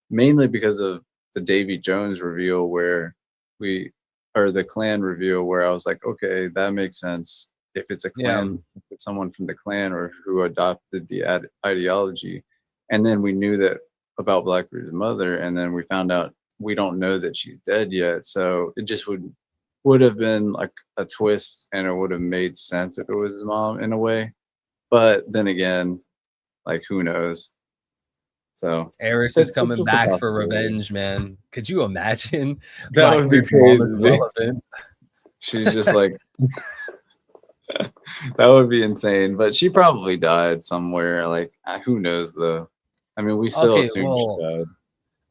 mainly because of the Davy Jones reveal where we or the clan reveal where I was like, okay, that makes sense. If it's a clan, if it's someone from the clan or who adopted the ideology. And then we knew that about Blackbeard's mother, and then we found out we don't know that she's dead yet. So it just would have been like a twist, and it would have made sense if it was his mom in a way. But then again, like who knows? So Eris is it's coming just a back for possibility. revenge, man. Could you imagine? That would be Blackbeard's mom is crazy. relevant. She's just like that would be insane. But she probably died somewhere. Like who knows though? I mean, we still Okay, assume well, she died.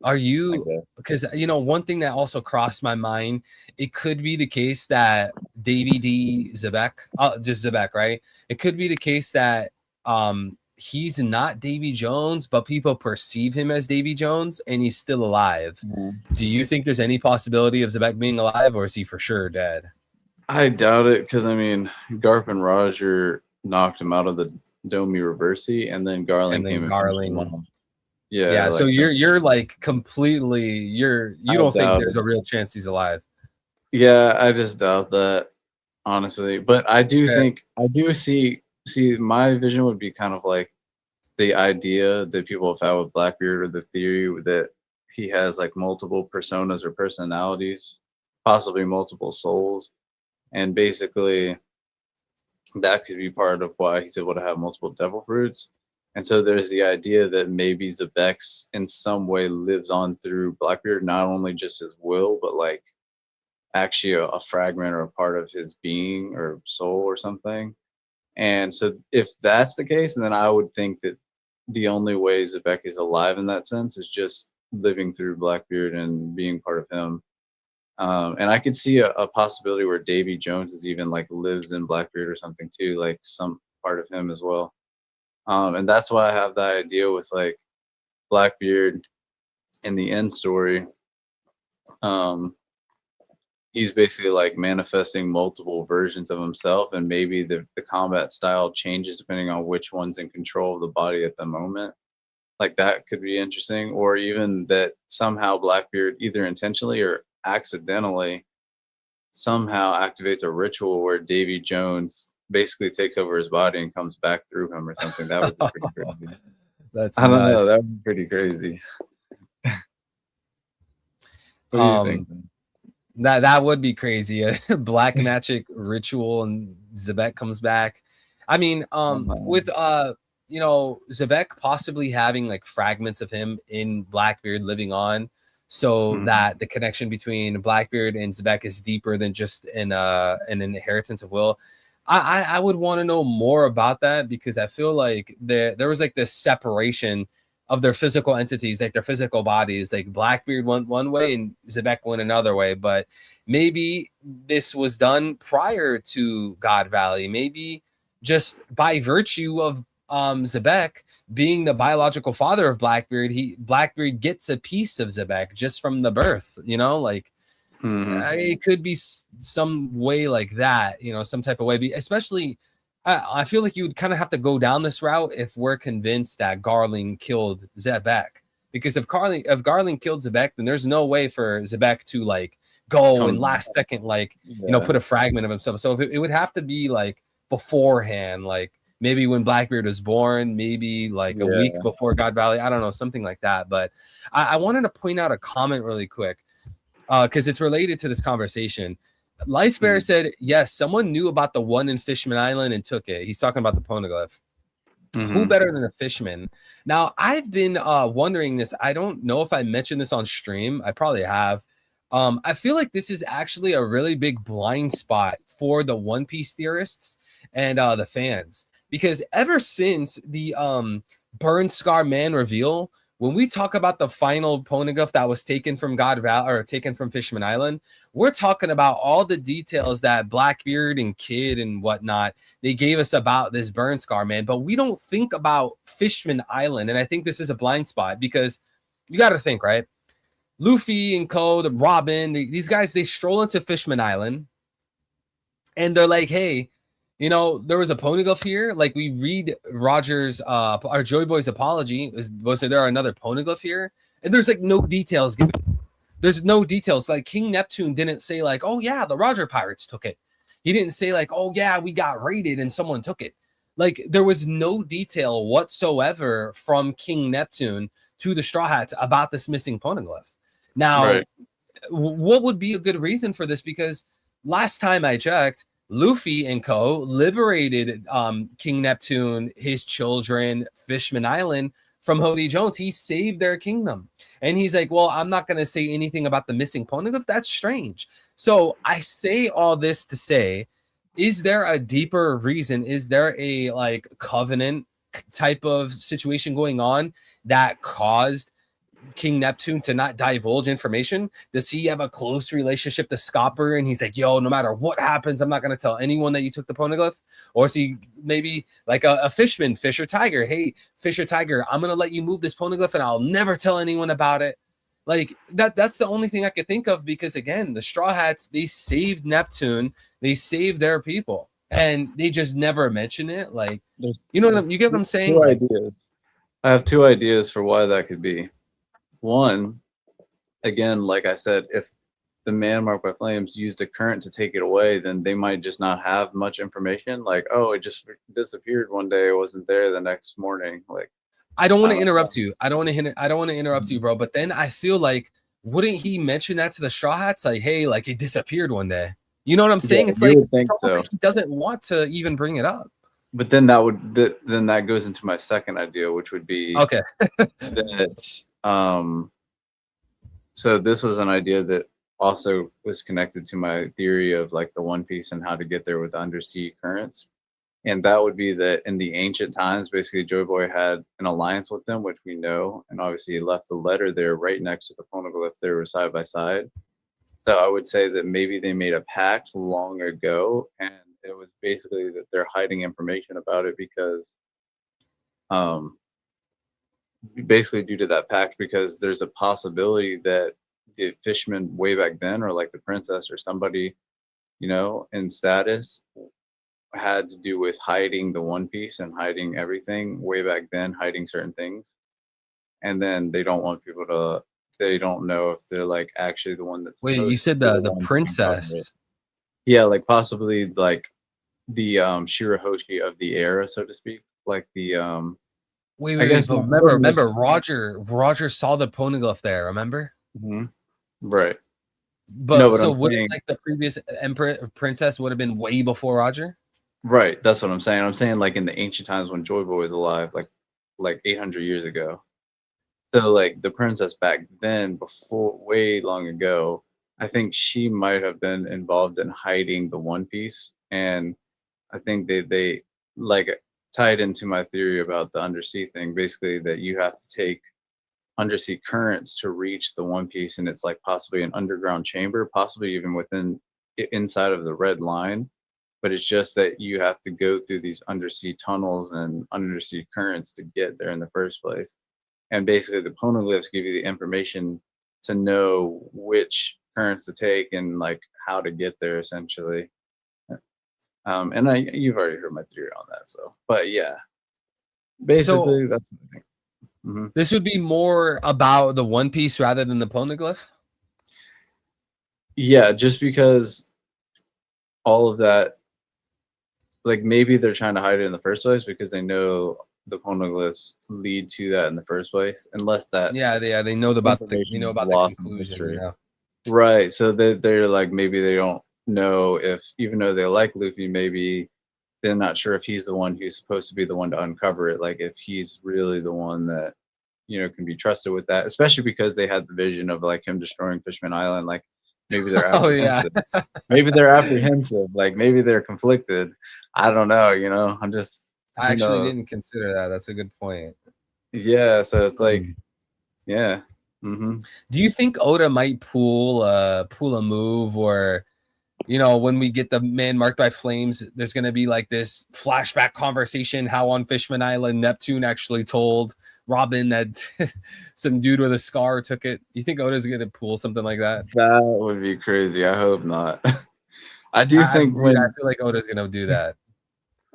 are I you, guess. because you know, one thing that also crossed my mind, it could be the case that Davy D Zebek, just Zebek, right? It could be the case that he's not Davy Jones, but people perceive him as Davy Jones and he's still alive. Do you think there's any possibility of Zebek being alive, or is he for sure dead? I doubt it because I mean, Garp and Roger knocked him out of the Domi Reversi, and then Garling And then came and finished him Garling. off. Yeah, Yeah, so like you're like completely you I don't think doubt there's it. a real chance he's alive. Yeah, I just doubt that, honestly. But I do Okay. think I do see my vision would be kind of like the idea that people have had with Blackbeard, or the theory that he has like multiple personas or personalities, possibly multiple souls, and basically that could be part of why he's able to have multiple devil fruits. And so there's the idea that maybe Zebex in some way lives on through Blackbeard, not only just his will, but like actually a fragment or a part of his being or soul or something. And so if that's the case, then I would think that the only way Zebek is alive in that sense is just living through Blackbeard and being part of him. And I could see a possibility where Davy Jones is even like lives in Blackbeard or something too, like some part of him as well. And that's why I have that idea with like Blackbeard in the end story. He's basically like manifesting multiple versions of himself, and maybe the combat style changes depending on which one's in control of the body at the moment. Like that could be interesting, or even that somehow Blackbeard either intentionally or accidentally somehow activates a ritual where Davy Jones basically takes over his body and comes back through him or something. That would be pretty crazy. That's I don't know. nuts. That would be pretty crazy. What do you think? That would be crazy. A black magic ritual and Zebek comes back. I mean, with you know, Zebek possibly having like fragments of him in Blackbeard living on, so that the connection between Blackbeard and Zebek is deeper than just an inheritance of will. I would want to know more about that, because I feel like there was like this separation of their physical entities, like their physical bodies. Like Blackbeard went one way and Zebek went another way, but maybe this was done prior to God Valley. Maybe just by virtue of Zebek being the biological father of Blackbeard, Blackbeard gets a piece of Zebek just from the birth, you know, like it could be some way like that, you know, some type of way, especially I feel like you would kind of have to go down this route if we're convinced that Garling killed Zebek. Because if Garling killed Zebek, then there's no way for Zebek to like go and last second, like, put a fragment of himself. So it would have to be like beforehand, like maybe when Blackbeard was born, maybe like a week before God Valley. I don't know, something like that. But I wanted to point out a comment really quick because it's related to this conversation. Life Bear said, yes, someone knew about the one in Fishman Island and took it. He's talking about the poneglyph. Who better than a fishman? Now, I've been wondering this. I don't know if I mentioned this on stream. I probably have. I feel like this is actually a really big blind spot for the One Piece theorists and the fans. Because ever since the Burn Scar Man reveal, when we talk about the final poneglyph that was taken from God Valley or taken from Fishman Island, we're talking about all the details that Blackbeard and Kid and whatnot they gave us about this Burn Scar Man, but we don't think about Fishman Island. And I think this is a blind spot because you got to think, right? Luffy and Co, the Robin, these guys, they stroll into Fishman Island and they're like, hey, there was a poneglyph here. Like we read Roger's our Joy Boy's apology. Was there another poneglyph here? And there's like no details given. There's no details. Like King Neptune didn't say like, oh yeah, the Roger pirates took it. He didn't say like, oh yeah, we got raided and someone took it. Like there was no detail whatsoever from King Neptune to the Straw Hats about this missing poneglyph. Now, what would be a good reason for this? Because last time I checked, Luffy and Co. liberated King Neptune, his children, Fishman Island from Hody Jones. He saved their kingdom. And he's like, well, I'm not going to say anything about the missing poneglyph. That's strange. So I say all this to say, is there a deeper reason? Is there a like covenant type of situation going on that caused King Neptune to not divulge information? Does he have a close relationship to Scopper and he's like, yo, no matter what happens, I'm not going to tell anyone that you took the poneglyph? Or is he maybe like a fishman, Fisher Tiger? Hey, Fisher Tiger, I'm going to let you move this poneglyph and I'll never tell anyone about it. Like that's the only thing I could think of, because again, the Straw Hats, they saved Neptune, they saved their people, and they just never mention it. Like, you get what I'm saying? Two ideas. I have two ideas for why that could be. One, again, like I said, if the man marked by flames used a current to take it away, then they might just not have much information. Like, oh, it just disappeared one day, it wasn't there the next morning. Like, I don't want to interrupt you. I don't want to interrupt you, bro. But then I feel like, wouldn't he mention that to the Straw Hats? Like, hey, like it disappeared one day. You know what I'm saying? It's like, like he doesn't want to even bring it up. But then that goes into my second idea, which would be that so this was an idea that also was connected to my theory of like the One Piece and how to get there with undersea currents. And that would be that in the ancient times, basically Joy Boy had an alliance with them, which we know, and obviously he left the letter there right next to the poneglyph. They were side by side. So I would say that maybe they made a pact long ago, and it was basically that they're hiding information about it because basically due to that pact, because there's a possibility that the fishermen way back then, or like the princess or somebody, in status, had to do with hiding the One Piece and hiding everything way back then, hiding certain things. And then they don't want people to, they don't know if they're like actually the one that's. Wait, you said the princess. Yeah, like possibly like the Shirahoshi of the era, so to speak. Like the Wait, but remember Roger saw the poneglyph there, remember? Mm-hmm. Right. But no, so wouldn't like the previous princess would have been way before Roger? Right, that's what I'm saying. I'm saying like in the ancient times when Joy Boy was alive, like 800 years ago. So like the princess back then, before way long ago, I think she might have been involved in hiding the One Piece, and I think they like tied into my theory about the undersea thing. Basically, that you have to take undersea currents to reach the One Piece, and it's like possibly an underground chamber, possibly even inside of the red line. But it's just that you have to go through these undersea tunnels and undersea currents to get there in the first place. And basically the poneglyphs give you the information to know which currents to take and like how to get there essentially. And you've already heard my theory on that. So, but yeah, So basically that's what I think. Hmm. this would be more about the One Piece rather than the poneglyph. Yeah, just because all of that, like maybe they're trying to hide it in the first place because they know the poneglyphs lead to that in the first place, unless that Yeah, they know about the information is the lost in conclusion. history. Yeah. Right. So they're like, maybe they don't know if, even though they like Luffy, maybe they're not sure if he's the one who's supposed to be the one to uncover it. Like if he's really the one that, can be trusted with that, especially because they had the vision of like him destroying Fishman Island. Like maybe they're Oh yeah. apprehensive. Maybe they're apprehensive. Like maybe they're conflicted. I don't know. I'm just, I who actually knows? didn't consider that. That's a good point. Yeah. So it's like, yeah. Mm-hmm. Do you think Oda might pull a move, or when we get the man marked by flames, there's gonna be like this flashback conversation how on Fishman Island Neptune actually told Robin that some dude with a scar took it? You think Oda's gonna pull something like that? That would be crazy. I hope not. I do think Dude, I when, feel like Oda's gonna do that.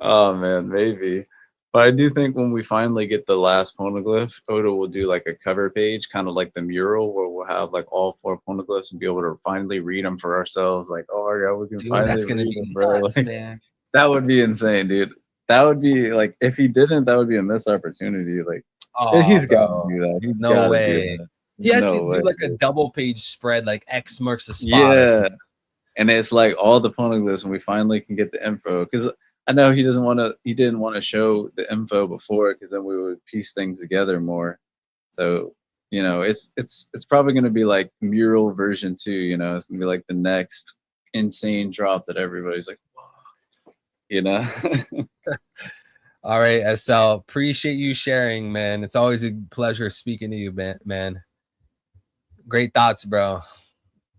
oh man, maybe. But I do think when we finally get the last poneglyph, Oda will do like a cover page, kind of like the mural, where we'll have like all 4 poneglyphs and be able to finally read them for ourselves. Like, oh yeah, we can Dude, finally that's gonna read be them, bro. nuts, Like, man. that would be insane, dude. That would be like, if he didn't, that would be a missed opportunity. Like, Oh, he's got to bro. do that. He's No got to do way. that. He has No to way. do like a Dude. double page spread, like X marks the spot or Yeah. something. And it's like all the poneglyphs, and we finally can get the info, because I know he didn't want to show the info before, because then we would piece things together more. So it's probably going to be like mural version 2. It's going to be like the next insane drop that everybody's like, whoa. All right, SL. Appreciate you sharing, man. It's always a pleasure speaking to you, man. Great thoughts, bro.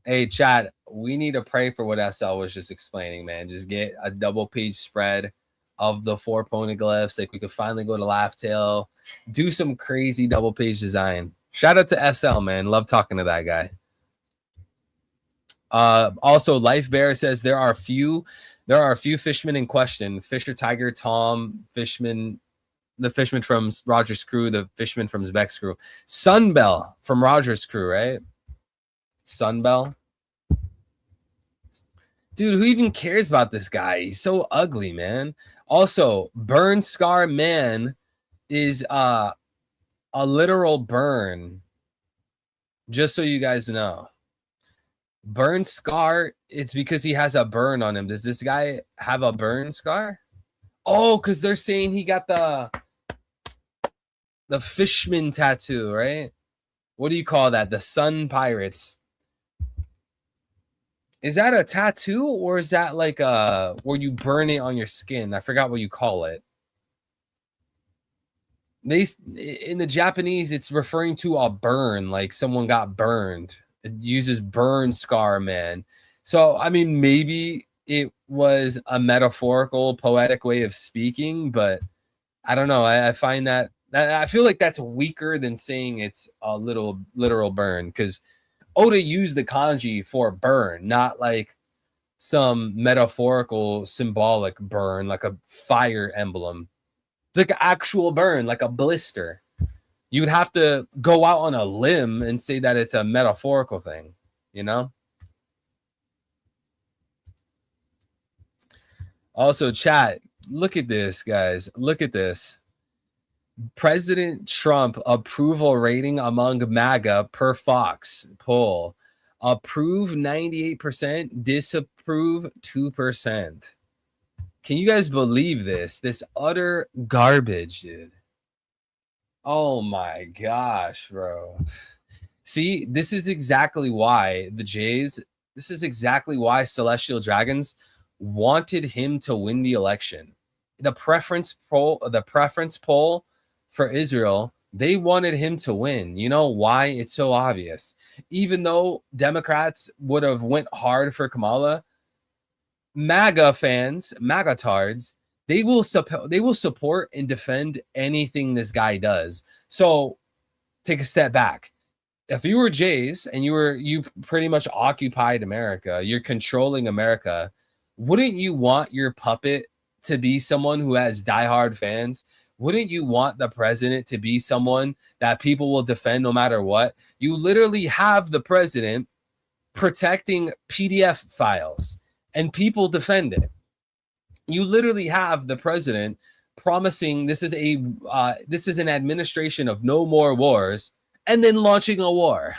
Hey, chat, we need to pray for what SL was just explaining, man. Just get a double page spread of the 4 poneglyphs. Like we could finally go to Laugh Tale, do some crazy double page design. Shout out to SL, man. Love talking to that guy. Also, Life Bear says there are a few fishermen in question. Fisher Tiger, Tom, Fishman, the fishman from Roger's crew, the fishman from Zebek's crew. Sunbell from Roger's crew, right? Sunbell. Dude, who even cares about this guy? He's so ugly, man. Also, Burn Scar Man is a literal burn. Just so you guys know. Burn Scar, it's because he has a burn on him. Does this guy have a burn scar? Oh, because they're saying he got the fishman tattoo, right? What do you call that? The Sun Pirates. Is that a tattoo, or is that like where you burn it on your skin? I forgot what you call it. In the Japanese, it's referring to a burn, like someone got burned. It uses Burn Scar Man. So I mean, maybe it was a metaphorical, poetic way of speaking, but I don't know. I find that I feel like that's weaker than saying it's a literal burn, because Oda used the kanji for burn, not like some metaphorical symbolic burn, like a fire emblem. It's like an actual burn, like a blister. You would have to go out on a limb and say that it's a metaphorical thing, Also, chat, look at this, guys. Look at this. President Trump approval rating among MAGA per Fox poll. Approve 98%, disapprove 2%. Can you guys believe this? This utter garbage, dude. Oh my gosh, bro. See, this is exactly why this is exactly why Celestial Dragons wanted him to win the election. The preference poll for Israel, they wanted him to win. You know why? It's so obvious. Even though Democrats would have went hard for Kamala, MAGA fans, MAGA tards, they will support and defend anything this guy does. So take a step back. If you were Jays and you pretty much occupied America, you're controlling America, wouldn't you want your puppet to be someone who has diehard fans? Wouldn't you want the president to be someone that people will defend no matter what? You literally have the president protecting PDF files and people defend it. You literally have the president promising this is an administration of no more wars and then launching a war.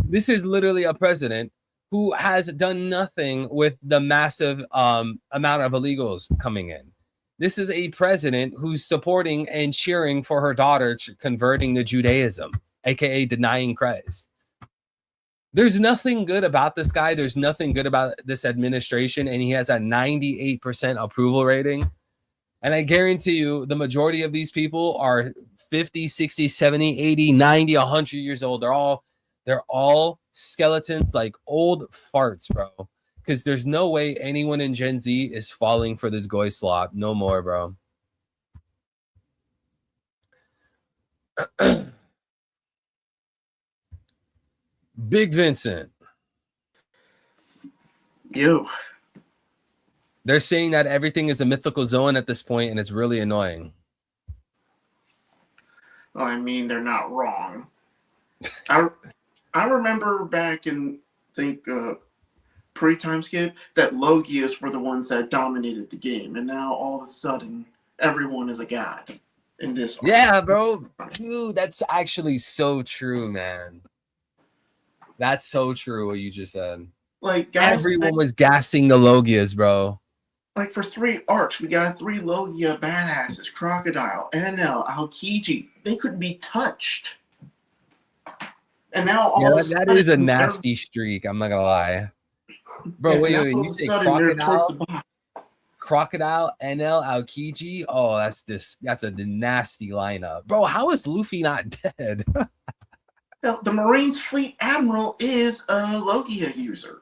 This is literally a president who has done nothing with the massive amount of illegals coming in. This is a president who's supporting and cheering for her daughter converting to Judaism, aka denying Christ. There's nothing good about this guy. There's nothing good about this administration, and he has a 98% approval rating. And I guarantee you the majority of these people are 50, 60, 70, 80, 90, 100 years old. They're all skeletons, like old farts, bro. Because there's no way anyone in Gen Z is falling for this goy slop. No more, bro. Big Vincent. Yo. They're saying that everything is a mythical zone at this point, and it's really annoying. Well, I mean, they're not wrong. I remember back in, pre-time skip, that Logias were the ones that dominated the game, and now all of a sudden, everyone is a god in this. Yeah, bro. Dude, that's actually so true, man. That's so true what you just said. Like, guys, everyone was gassing the Logias, bro. Like, for 3 arcs, we got 3 Logia badasses: Crocodile, NL, Aokiji. They couldn't be touched. And now all of a sudden, that is a nasty streak. I'm not gonna lie, bro. Wait. You say Crocodile, NL, Aokiji? Oh, that's a nasty lineup, bro. How is Luffy not dead? The Marines Fleet Admiral is a Logia user.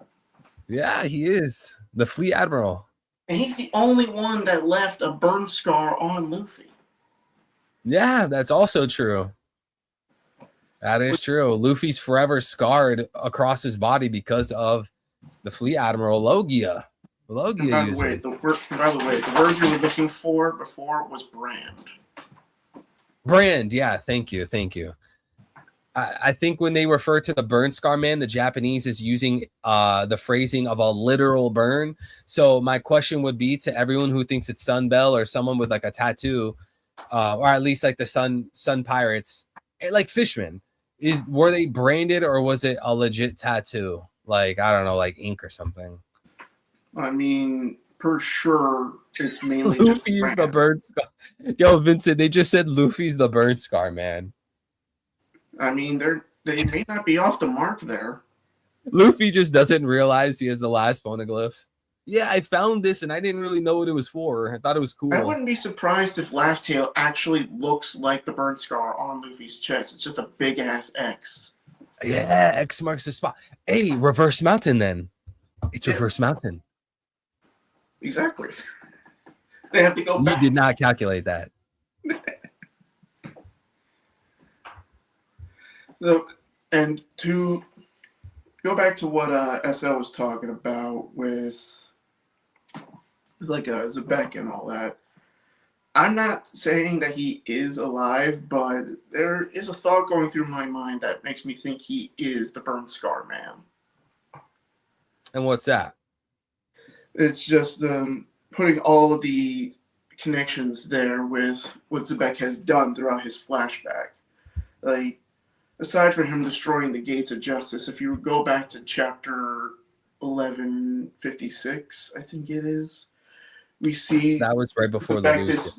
Yeah, he is the Fleet Admiral, and he's the only one that left a burn scar on Luffy. Yeah, that's also true. That is true. Luffy's forever scarred across his body because of the Fleet Admiral Logia. Logia by user. The word you were looking for before was brand. Brand, yeah. Thank you. I think when they refer to the burn scar man, the Japanese is using the phrasing of a literal burn. So my question would be to everyone who thinks it's Sunbell or someone with like a tattoo, or at least like the Sun Pirates, like fishmen. Were they branded or was it a legit tattoo? Like, I don't know, like ink or something. I mean, for sure, it's mainly Luffy's the burn scar. Yo, Vincent, they just said Luffy's the burn scar, man. I mean, they may not be off the mark there. Luffy just doesn't realize he has the last poneglyph. Yeah, I found this and I didn't really know what it was for. I thought it was cool. I wouldn't be surprised if Laugh Tale actually looks like the burn scar on Luffy's chest. It's just a big ass X. Yeah, X marks the spot. Hey, Reverse Mountain then. It's Reverse Mountain. Exactly. They have to go back. You did not calculate that. And to go back to what SL was talking about with like Zebek and all that, I'm not saying that he is alive, but there is a thought going through my mind that makes me think he is the burn scar man. And what's that? It's just putting all of the connections there with what Zebek has done throughout his flashback. Like, aside from him destroying the gates of justice, if you go back to chapter 1156, I think it is, we see that was right before the news.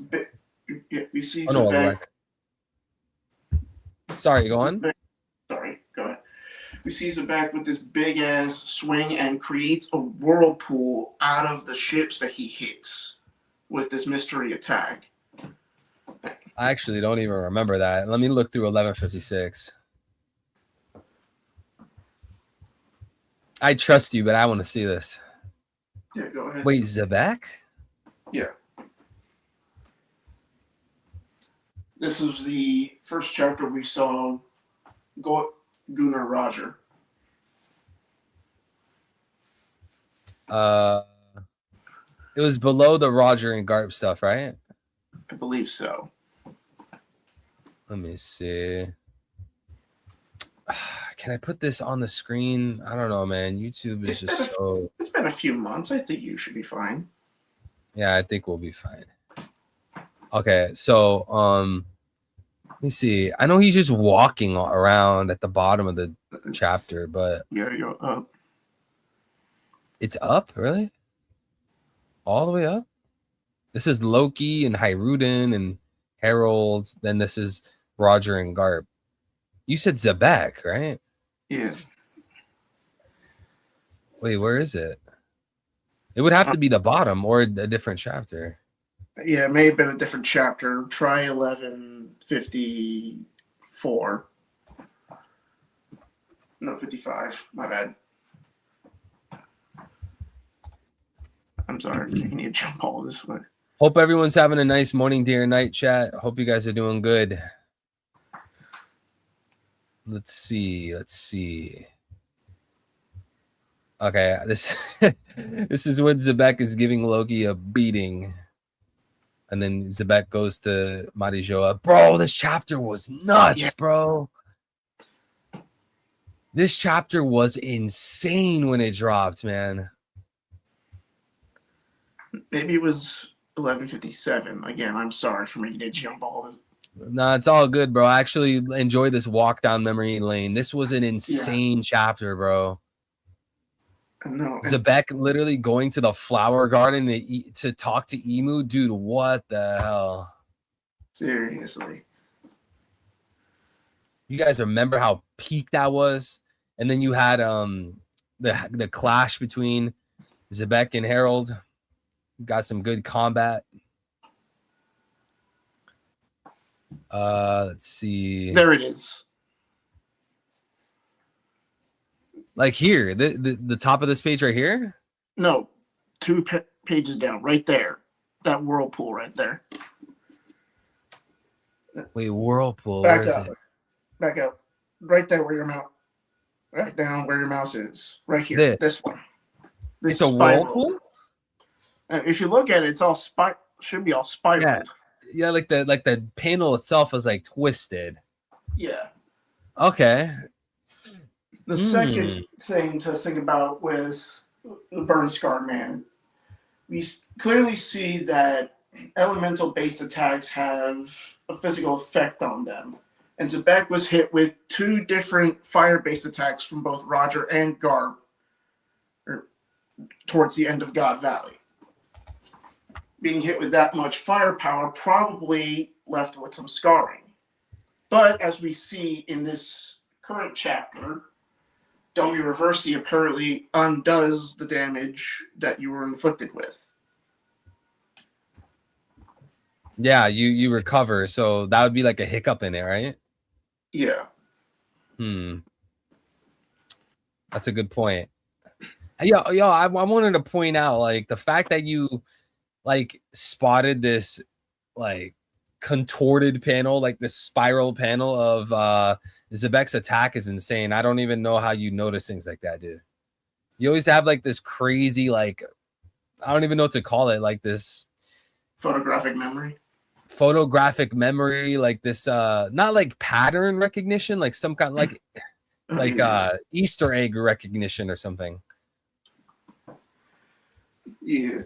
We see Zebek. Sorry, go on. Sorry, go ahead. We see Zebek with this big ass swing and creates a whirlpool out of the ships that he hits with this mystery attack. I actually don't even remember that. Let me look through 1156. I trust you, but I want to see this. Yeah, go ahead. Wait, Zebek? Yeah. This was the first chapter we saw Gunnar Roger. It was below the Roger and Garp stuff, right? I believe so. Let me see. Can I put this on the screen? I don't know, man. YouTube is just so. It's been a few months. I think you should be fine. Yeah, I think we'll be fine. Okay, so let me see. I know he's just walking around at the bottom of the chapter, but Yeah, you're up. it's up, really? All the way up? This is Loki and Hyruden and Harold. Then this is Roger and Garp. You said Zebek, right? Yeah. Wait, where is it? It would have to be the bottom or a different chapter. Yeah, it may have been a different chapter. Try 1154. No, 55. My bad. I'm sorry. You need to jump all this way. Hope everyone's having a nice morning, day, or night, chat. Hope you guys are doing good. Let's see. Okay, this this is when Zebek is giving Loki a beating. And then Zebek goes to Marijoa. Bro, this chapter was nuts, bro. This chapter was insane when it dropped, man. Maybe it was 1157. Again, I'm sorry for making it jump all the. No, it's all good, bro. I actually enjoy this walk down memory lane. This was an insane chapter, bro. No, Zebek literally going to the flower garden to talk to Emu. Dude, what the hell? Seriously. You guys remember how peak that was? And then you had the clash between Zebek and Harold. Got some good combat. Let's see. There it is. Like here, the top of this page right here? No, two pages down, right there. That whirlpool right there. Wait, whirlpool. Back where is up. it? Back up. Right there where your mouse. Right down where your mouse is. Right here. This one. It's a whirlpool? If you look at it, it's all should be all spiraled. Yeah, like the panel itself is like twisted. Yeah. Okay. The second thing to think about with the Burn Scar Man, we clearly see that elemental-based attacks have a physical effect on them. And Zebek was hit with 2 different fire-based attacks from both Roger and Garb towards the end of God Valley. Being hit with that much firepower probably left with some scarring. But as we see in this current chapter, Domi Reversi apparently undoes the damage that you were inflicted with. Yeah, you recover, so that would be like a hiccup in it, right? Yeah. That's a good point. Yo, I wanted to point out like the fact that you like spotted this like contorted panel, like this spiral panel of Zebek's attack is insane. I don't even know how you notice things like that, dude. You always have like this crazy, like, I don't even know what to call it, like this photographic memory, like this not like pattern recognition, like some kind of like Easter egg recognition or something. Yeah.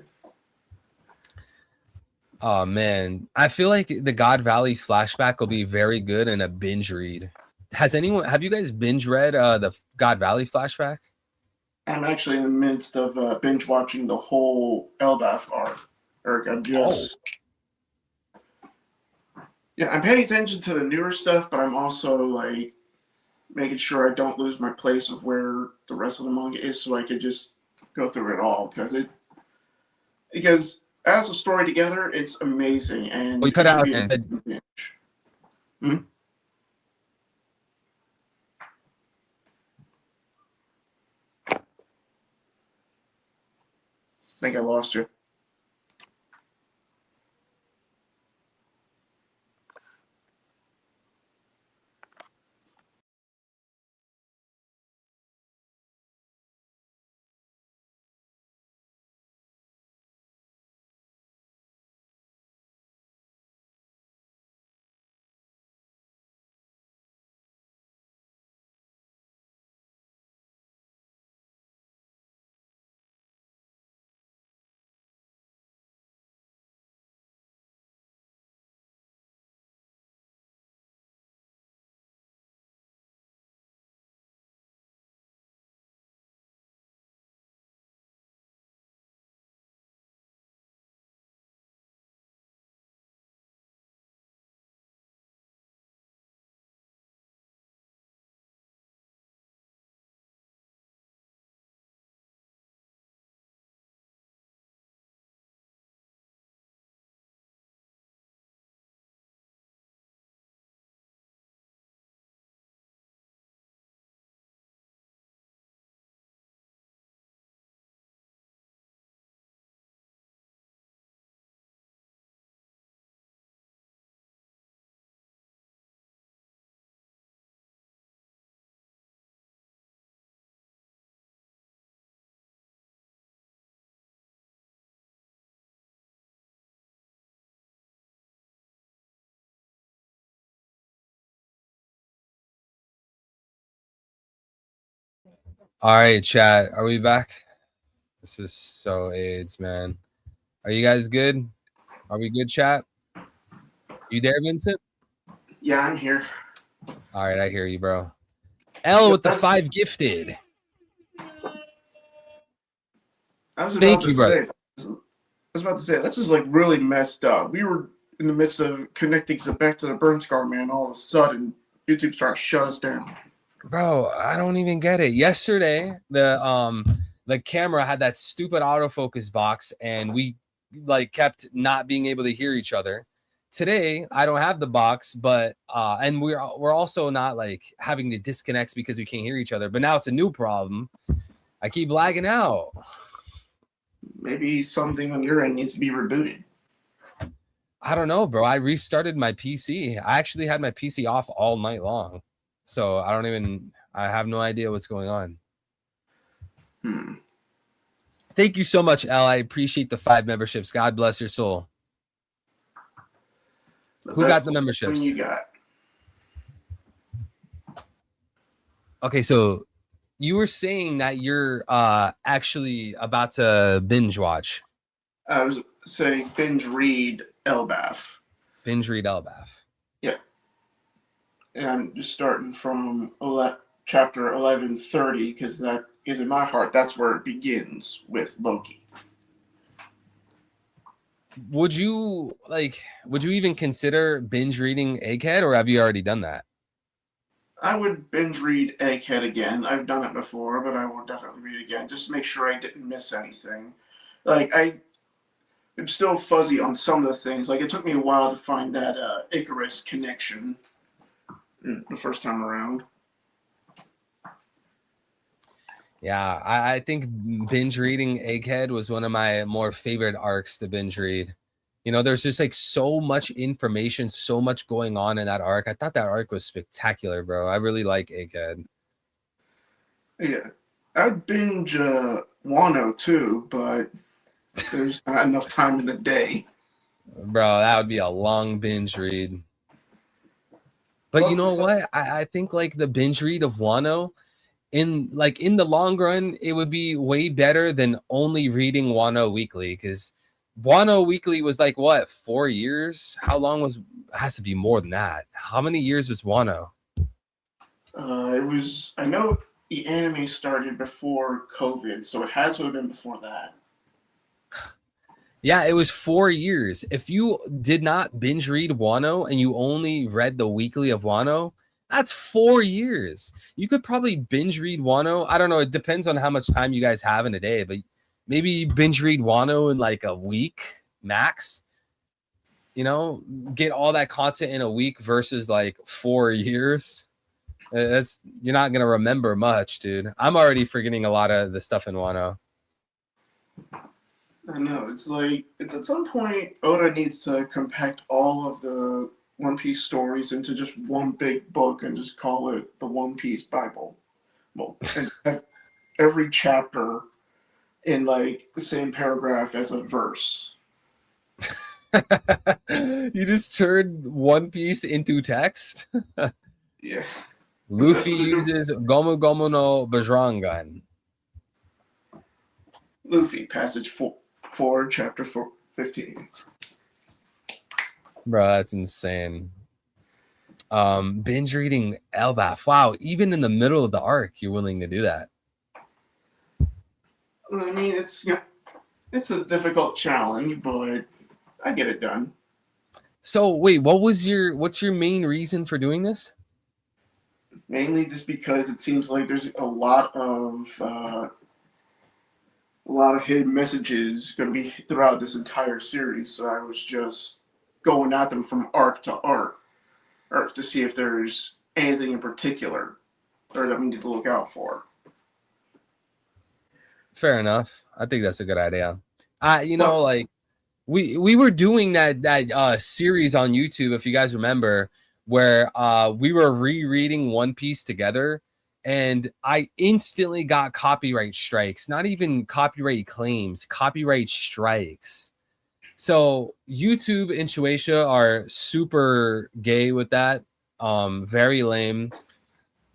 Oh man, I feel like the God Valley flashback will be very good in a binge read. Have you guys binge read the God Valley flashback? I'm actually in the midst of binge watching the whole Elbaf Arc. I'm just I'm paying attention to the newer stuff, but I'm also like making sure I don't lose my place of where the rest of the manga is, so I could just go through it all because as a story together, it's amazing. And we cut out. I think I lost you. All right, chat. Are we back? This is so AIDS, man. Are you guys good? Are we good, chat? You there, Vincent? Yeah, I'm here. All right, I hear you, bro. L with the 5 gifted. I was Thank about you, to brother. say. I was about to say that's just like really messed up. We were in the midst of connecting back to the burn scar, man. All of a sudden, YouTube started to shut us down. Bro, I don't even get it. Yesterday, the camera had that stupid autofocus box, and we like kept not being able to hear each other. Today, I don't have the box, but and we're also not like having to disconnect because we can't hear each other. But now it's a new problem. I keep lagging out. Maybe something on your end needs to be rebooted. I don't know, bro. I restarted my PC. I actually had my PC off all night long. So I have no idea what's going on. Thank you so much, L. I appreciate the 5 memberships. God bless your soul. Who got the memberships? You got. Okay, so you were saying that you're actually about to binge watch. I was saying binge read Elbaf. Binge read Elbaf. Yeah. And I'm just starting from chapter 1130 because that is in my heart. That's where it begins with Loki. Would you even consider binge reading Egghead, or have you already done that? I would binge read Egghead again. I've done it before, but I will definitely read it again just to make sure I didn't miss anything. Like I'm still fuzzy on some of the things. Like it took me a while to find that Icarus connection the first time around. Yeah, I think binge reading Egghead was one of my more favorite arcs to binge read. You know, there's just like so much information, so much going on in that arc. I thought that arc was spectacular, bro. I really like Egghead. Yeah, I'd binge Wano too, but there's not enough time in the day. Bro, that would be a long binge read. But you know what? I think like the binge read of Wano, in the long run, it would be way better than only reading Wano weekly, because Wano weekly was like what, 4 years? How long was? It has to be more than that. How many years was Wano? It was. I know the anime started before COVID, so it had to have been before that. Yeah, it was 4 years. If you did not binge read Wano and you only read the weekly of Wano, that's 4 years. You could probably binge read Wano. I don't know. It depends on how much time you guys have in a day, but maybe binge read Wano in like a week max. You know, get all that content in a week versus like 4 years. You're not gonna remember much, dude. I'm already forgetting a lot of the stuff in Wano. I know. It's at some point Oda needs to compact all of the One Piece stories into just one big book and just call it the One Piece Bible. Well, and have every chapter in like the same paragraph as a verse. You just turned One Piece into text? Yeah. Luffy uses Gomu Gomu no Bajrangan. Luffy, passage 4 chapter 15. Bro, that's insane. Binge reading Elbaf. Wow, even in the middle of the arc, you're willing to do that. I mean, it's a difficult challenge, but I get it done. So wait, what's your main reason for doing this? Mainly just because it seems like there's a lot of hidden messages going to be throughout this entire series. So I was just going at them from arc to arc to see if there's anything in particular or that we need to look out for. Fair enough. I think that's a good idea. Like we were doing that series on YouTube, if you guys remember, where we were rereading One Piece together, and I instantly got copyright strikes. Not even copyright claims, copyright strikes. So YouTube and Shueisha are super gay with that. Very lame.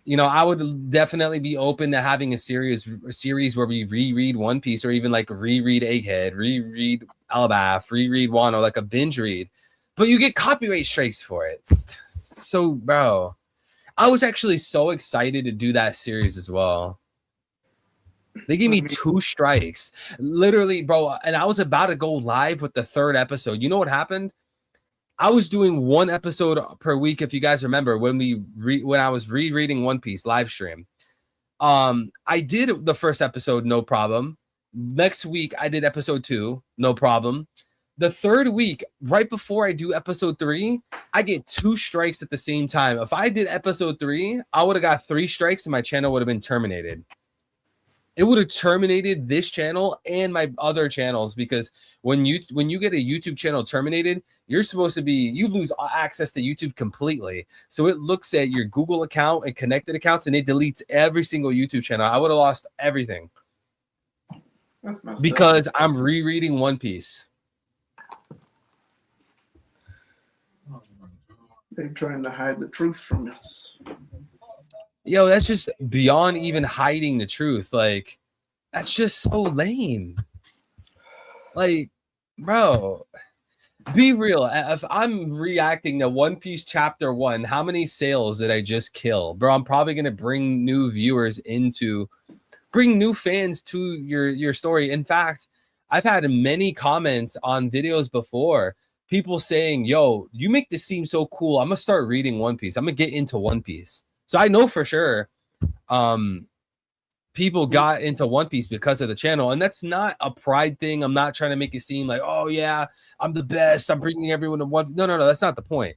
you know, I would definitely be open to having a series where we reread One Piece, or even like reread Egghead, reread Elbaf, reread Wano, like a binge read. But you get copyright strikes for it. So, bro, I was actually so excited to do that series as well. They gave me 2 strikes, literally, bro. And I was about to go live with the 3rd episode. You know what happened? I was doing 1 episode per week. If you guys remember when I was rereading One Piece live stream, I did the first episode, no problem. Next week I did episode 2, no problem. The 3rd week, right before I do episode 3, I get 2 strikes at the same time. If I did episode 3, I would have got 3 strikes and my channel would have been terminated. It would have terminated this channel and my other channels, because when you get a YouTube channel terminated, you lose access to YouTube completely. So it looks at your Google account and connected accounts, and it deletes every single YouTube channel. I would have lost everything. That's messed because up. I'm rereading One Piece. They're trying to hide the truth from us. Yo, that's just beyond even hiding the truth. Like, that's just so lame. Like, bro, be real. If I'm reacting to One Piece Chapter 1, how many sales did I just kill? Bro, I'm probably going to bring new viewers bring new fans to your story. In fact, I've had many comments on videos before, people saying, yo, you make this seem so cool. I'm going to start reading One Piece. I'm going to get into One Piece. So I know for sure people got into One Piece because of the channel. And that's not a pride thing. I'm not trying to make it seem like, oh, yeah, I'm the best. I'm bringing everyone to one. No, that's not the point.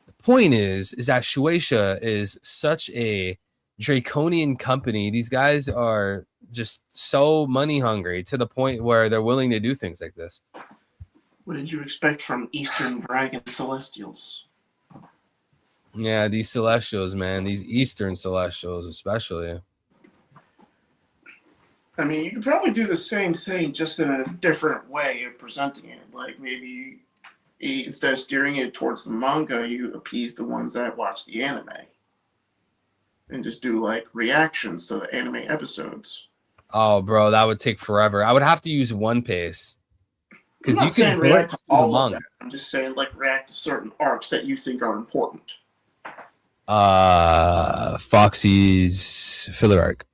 The point is that Shueisha is such a draconian company. These guys are just so money hungry to the point where they're willing to do things like this. What did you expect from Eastern Dragon Celestials? Yeah, these Celestials, man. These Eastern Celestials especially. I mean, you could probably do the same thing, just in a different way of presenting it. Like, maybe instead of steering it towards the manga, you appease the ones that watch the anime. And just do, like, reactions to the anime episodes. Oh, bro, that would take forever. I would have to use One Piece. Because you can react to all of that. I'm just saying, like, react to certain arcs that you think are important. Foxy's filler arc.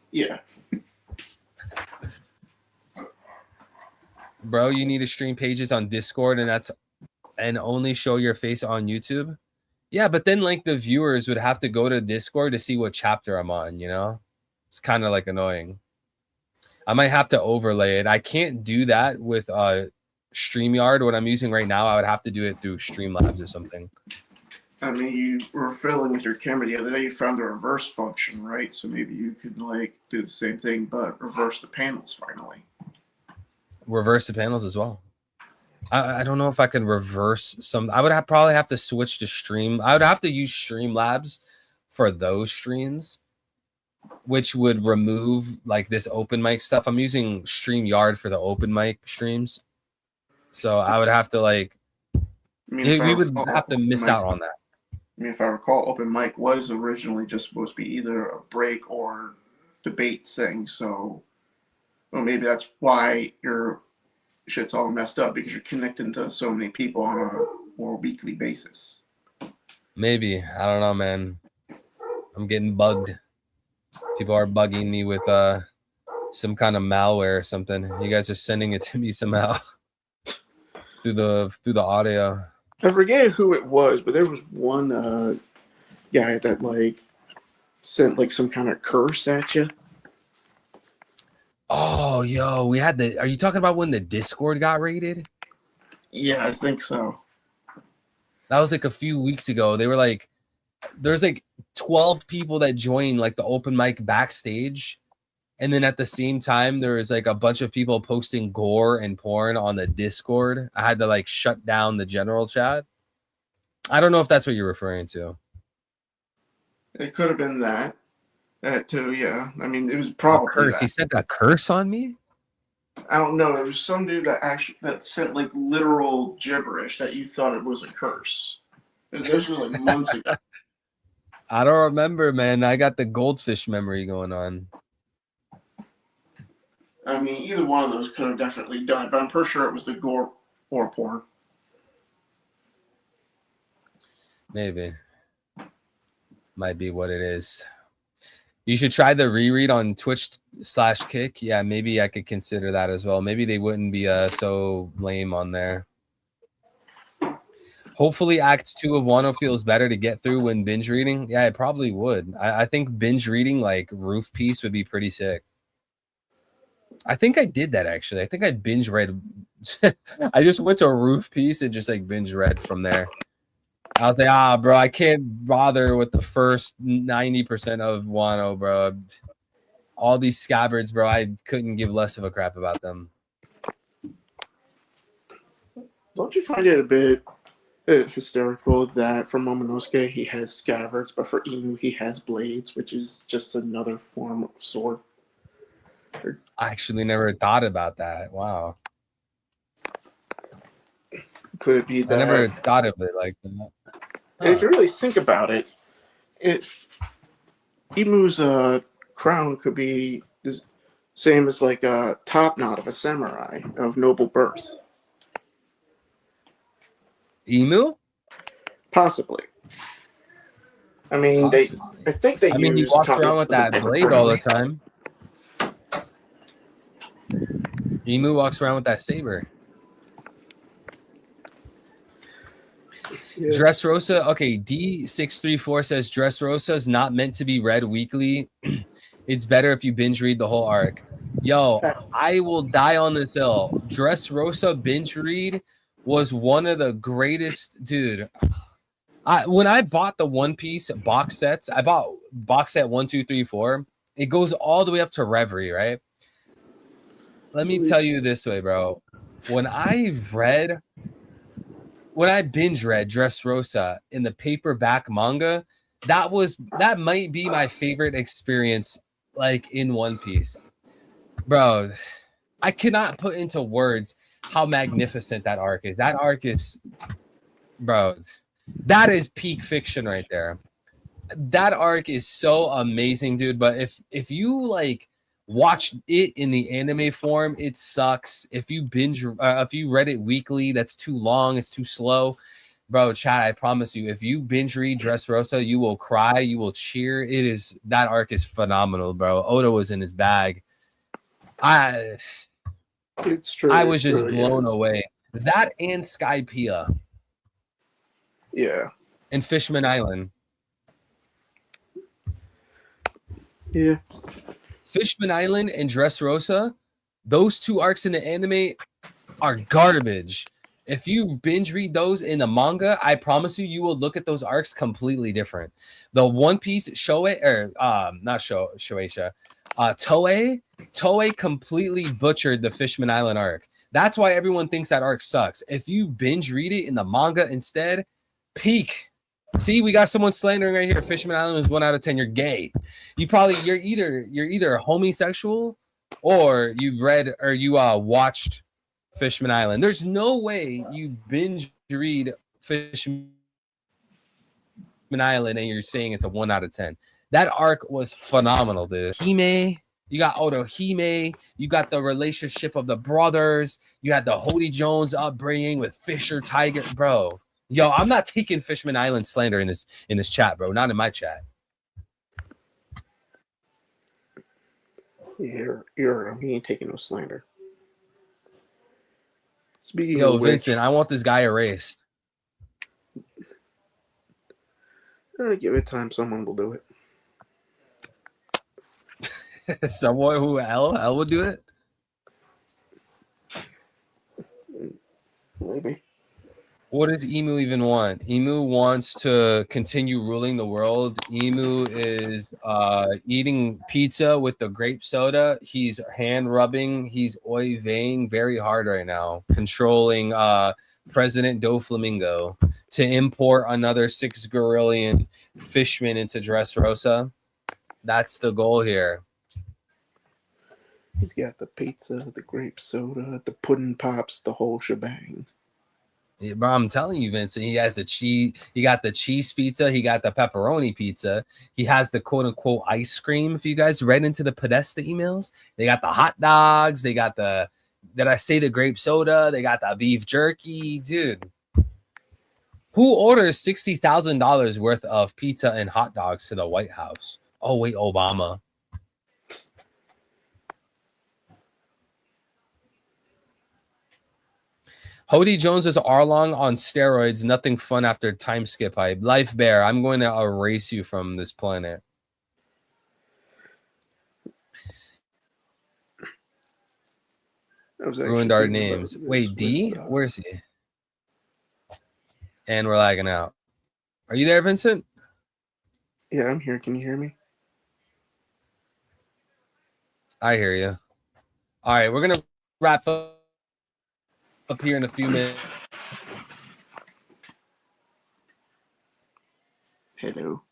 Yeah. Bro, you need to stream pages on Discord and only show your face on YouTube. Yeah, but then like the viewers would have to go to Discord to see what chapter I'm on, you know? It's kind of like annoying. I might have to overlay it. I can't do that with StreamYard. What I'm using right now, I would have to do it through Streamlabs or something. I mean, you were fiddling with your camera the other day. You found a reverse function, right? So maybe you could like do the same thing, but reverse the panels finally. Reverse the panels as well. I don't know if I can reverse some. I would probably have to switch to Stream. I would have to use Streamlabs for those streams, which would remove like this open mic stuff. I'm using StreamYard for the open mic streams, so I would have to like. We would have to miss out on that. I mean, if I recall, open mic was originally just supposed to be either a break or debate thing. So, well, maybe that's why your shit's all messed up, because you're connecting to so many people on a more weekly basis. Maybe. I don't know, man. I'm getting bugged. People are bugging me with some kind of malware or something. You guys are sending it to me somehow through the audio. I forget who it was, but there was one guy that like sent like some kind of curse at you. Oh, yo, we had are you talking about when the Discord got raided? Yeah, I think so. That was like a few weeks ago. They were like, there's like 12 people that joined like the open mic backstage. And then at the same time, there was like a bunch of people posting gore and porn on the Discord. I had to like shut down the general chat. I don't know if that's what you're referring to. It could have been that. That too, yeah. I mean, it was probably a curse. that. He sent a curse on me? I don't know. It was some dude that sent like literal gibberish that you thought it was a curse. Those were like months ago. I don't remember, man. I got the goldfish memory going on. I mean, either one of those could have definitely done it, but I'm pretty sure it was the gore or porn. Maybe. Might be what it is. You should try the reread on Twitch/Kick. Yeah, maybe I could consider that as well. Maybe they wouldn't be so lame on there. Hopefully Act 2 of Wano feels better to get through when binge reading. Yeah, it probably would. I think binge reading like Roof Piece would be pretty sick. I think I did that actually. I think I binge read. I just went to a Roof Piece and just like binge read from there. I was like, bro, I can't bother with the first 90% of Wano, bro. All these scabbards, bro, I couldn't give less of a crap about them. Don't you find it a bit hysterical that for Momonosuke he has scabbards, but for Inu he has blades, which is just another form of sword? I actually never thought about that. Wow. Could it be that? I never thought of it like that. And if you really think about it, Imu's crown could be the same as like a top knot of a samurai of noble birth. Emu? Possibly. I mean, Possibly. I think they. I mean, he walks around with that blade all the time. Emu walks around with that saber. Yeah. Dressrosa, okay, D634 says Dressrosa is not meant to be read weekly. It's better if you binge read the whole arc. Yo, I will die on this hill. Dressrosa binge read was one of the greatest, dude. When I bought the One Piece box sets, I bought box set 1, 2, 3, 4. It goes all the way up to Reverie, right? Let me tell you this way, bro. When I binge read Dressrosa in the paperback manga, that might be my favorite experience, like in One Piece, bro. I cannot put into words how magnificent that arc is. That arc is, bro. That is peak fiction right there. That arc is so amazing, dude. But if you like watch it in the anime form, it sucks. If you read it weekly, that's too long, it's too slow, bro. Chat, I promise you, if you binge read Dressrosa, you will cry, you will cheer. That arc is phenomenal, bro. Oda was in his bag. It's true. I was just blown away. That and Skypiea. Yeah. And Fishman Island. Yeah. Fishman Island and Dressrosa, those two arcs in the anime are garbage. If you binge read those in the manga, I promise you, you will look at those arcs completely different. The One Piece Toei completely butchered the Fishman Island arc. That's why everyone thinks that arc sucks. If you binge read it in the manga instead, peak. See, we got someone slandering right here. Fishman Island is 1 out of 10. You're gay. You're either homosexual or you watched Fishman Island. There's no way you binge read Fishman Island and you're saying it's a 1 out of 10. That arc was phenomenal, dude. Hime, you got Otohime, you got the relationship of the brothers, you had the Hody Jones upbringing with Fisher Tiger, bro. Yo, I'm not taking Fishman Island slander in this chat, bro. Not in my chat. He ain't taking no slander. Speaking Yo, of which, Vincent, I want this guy erased. Give it time, someone will do it. Someone who L will do it? Maybe. What does Emu even want? Emu wants to continue ruling the world. Emu is eating pizza with the grape soda. He's hand rubbing. He's oiving very hard right now, controlling President Doflamingo to import another 6 gorillion fishmen into Dressrosa. That's the goal here. He's got the pizza, the grape soda, the pudding pops, the whole shebang. Yeah, bro, I'm telling you, Vincent, he has the cheese. He got the cheese pizza. He got the pepperoni pizza. He has the quote unquote ice cream. If you guys read into the Podesta emails, they got the hot dogs. They got the, did I say the grape soda? They got the beef jerky, dude. Who orders $60,000 worth of pizza and hot dogs to the White House? Oh, wait, Obama. Hody Jones is Arlong on steroids. Nothing fun after time skip hype. Life Bear, I'm going to erase you from this planet. Ruined our names. Wait, D? Where's he? And we're lagging out. Are you there, Vincent? Yeah, I'm here. Can you hear me? I hear you. All right, we're going to wrap up here in a few minutes. Hello.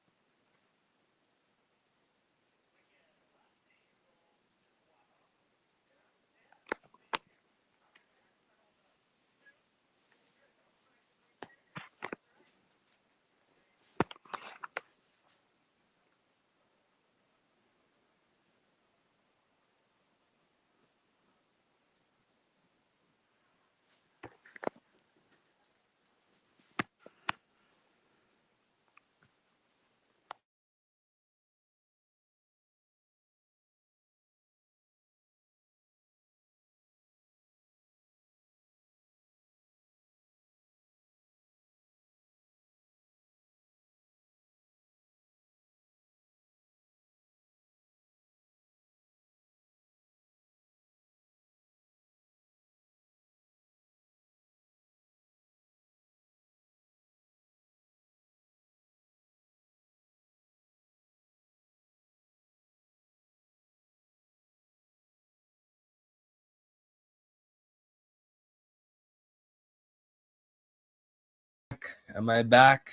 Am I back?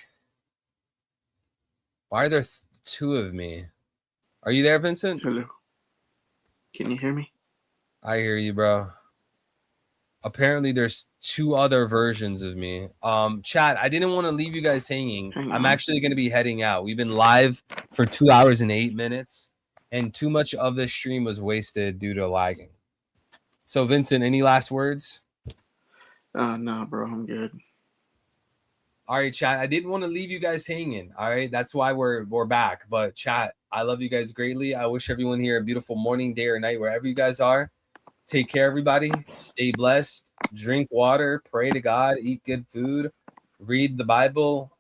Why are there two of me? Are you there, Vincent? Hello. Can you hear me? I hear you, bro. Apparently, there's two other versions of me. Chat, I didn't want to leave you guys hanging. I'm actually going to be heading out. We've been live for 2 hours and 8 minutes, and too much of this stream was wasted due to lagging. So, Vincent, any last words? No, bro. I'm good. All right, chat. I didn't want to leave you guys hanging. All right, that's why we're back. But chat, I love you guys greatly. I wish everyone here a beautiful morning, day, or night, wherever you guys are. Take care, everybody. Stay blessed. Drink water. Pray to God. Eat good food. Read the Bible.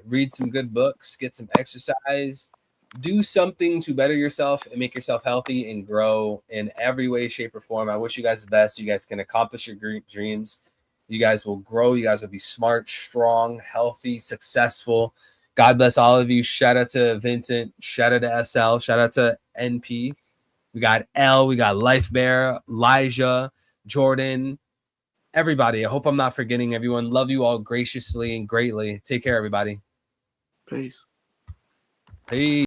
Read some good books. Get some exercise. Do something to better yourself and make yourself healthy and grow in every way, shape, or form. I wish you guys the best. You guys can accomplish your dreams. You guys will grow. You guys will be smart, strong, healthy, successful. God bless all of you. Shout out to Vincent. Shout out to SL. Shout out to NP. We got L. We got Life Bear, Elijah, Jordan, everybody. I hope I'm not forgetting everyone. Love you all graciously and greatly. Take care, everybody. Peace. Peace.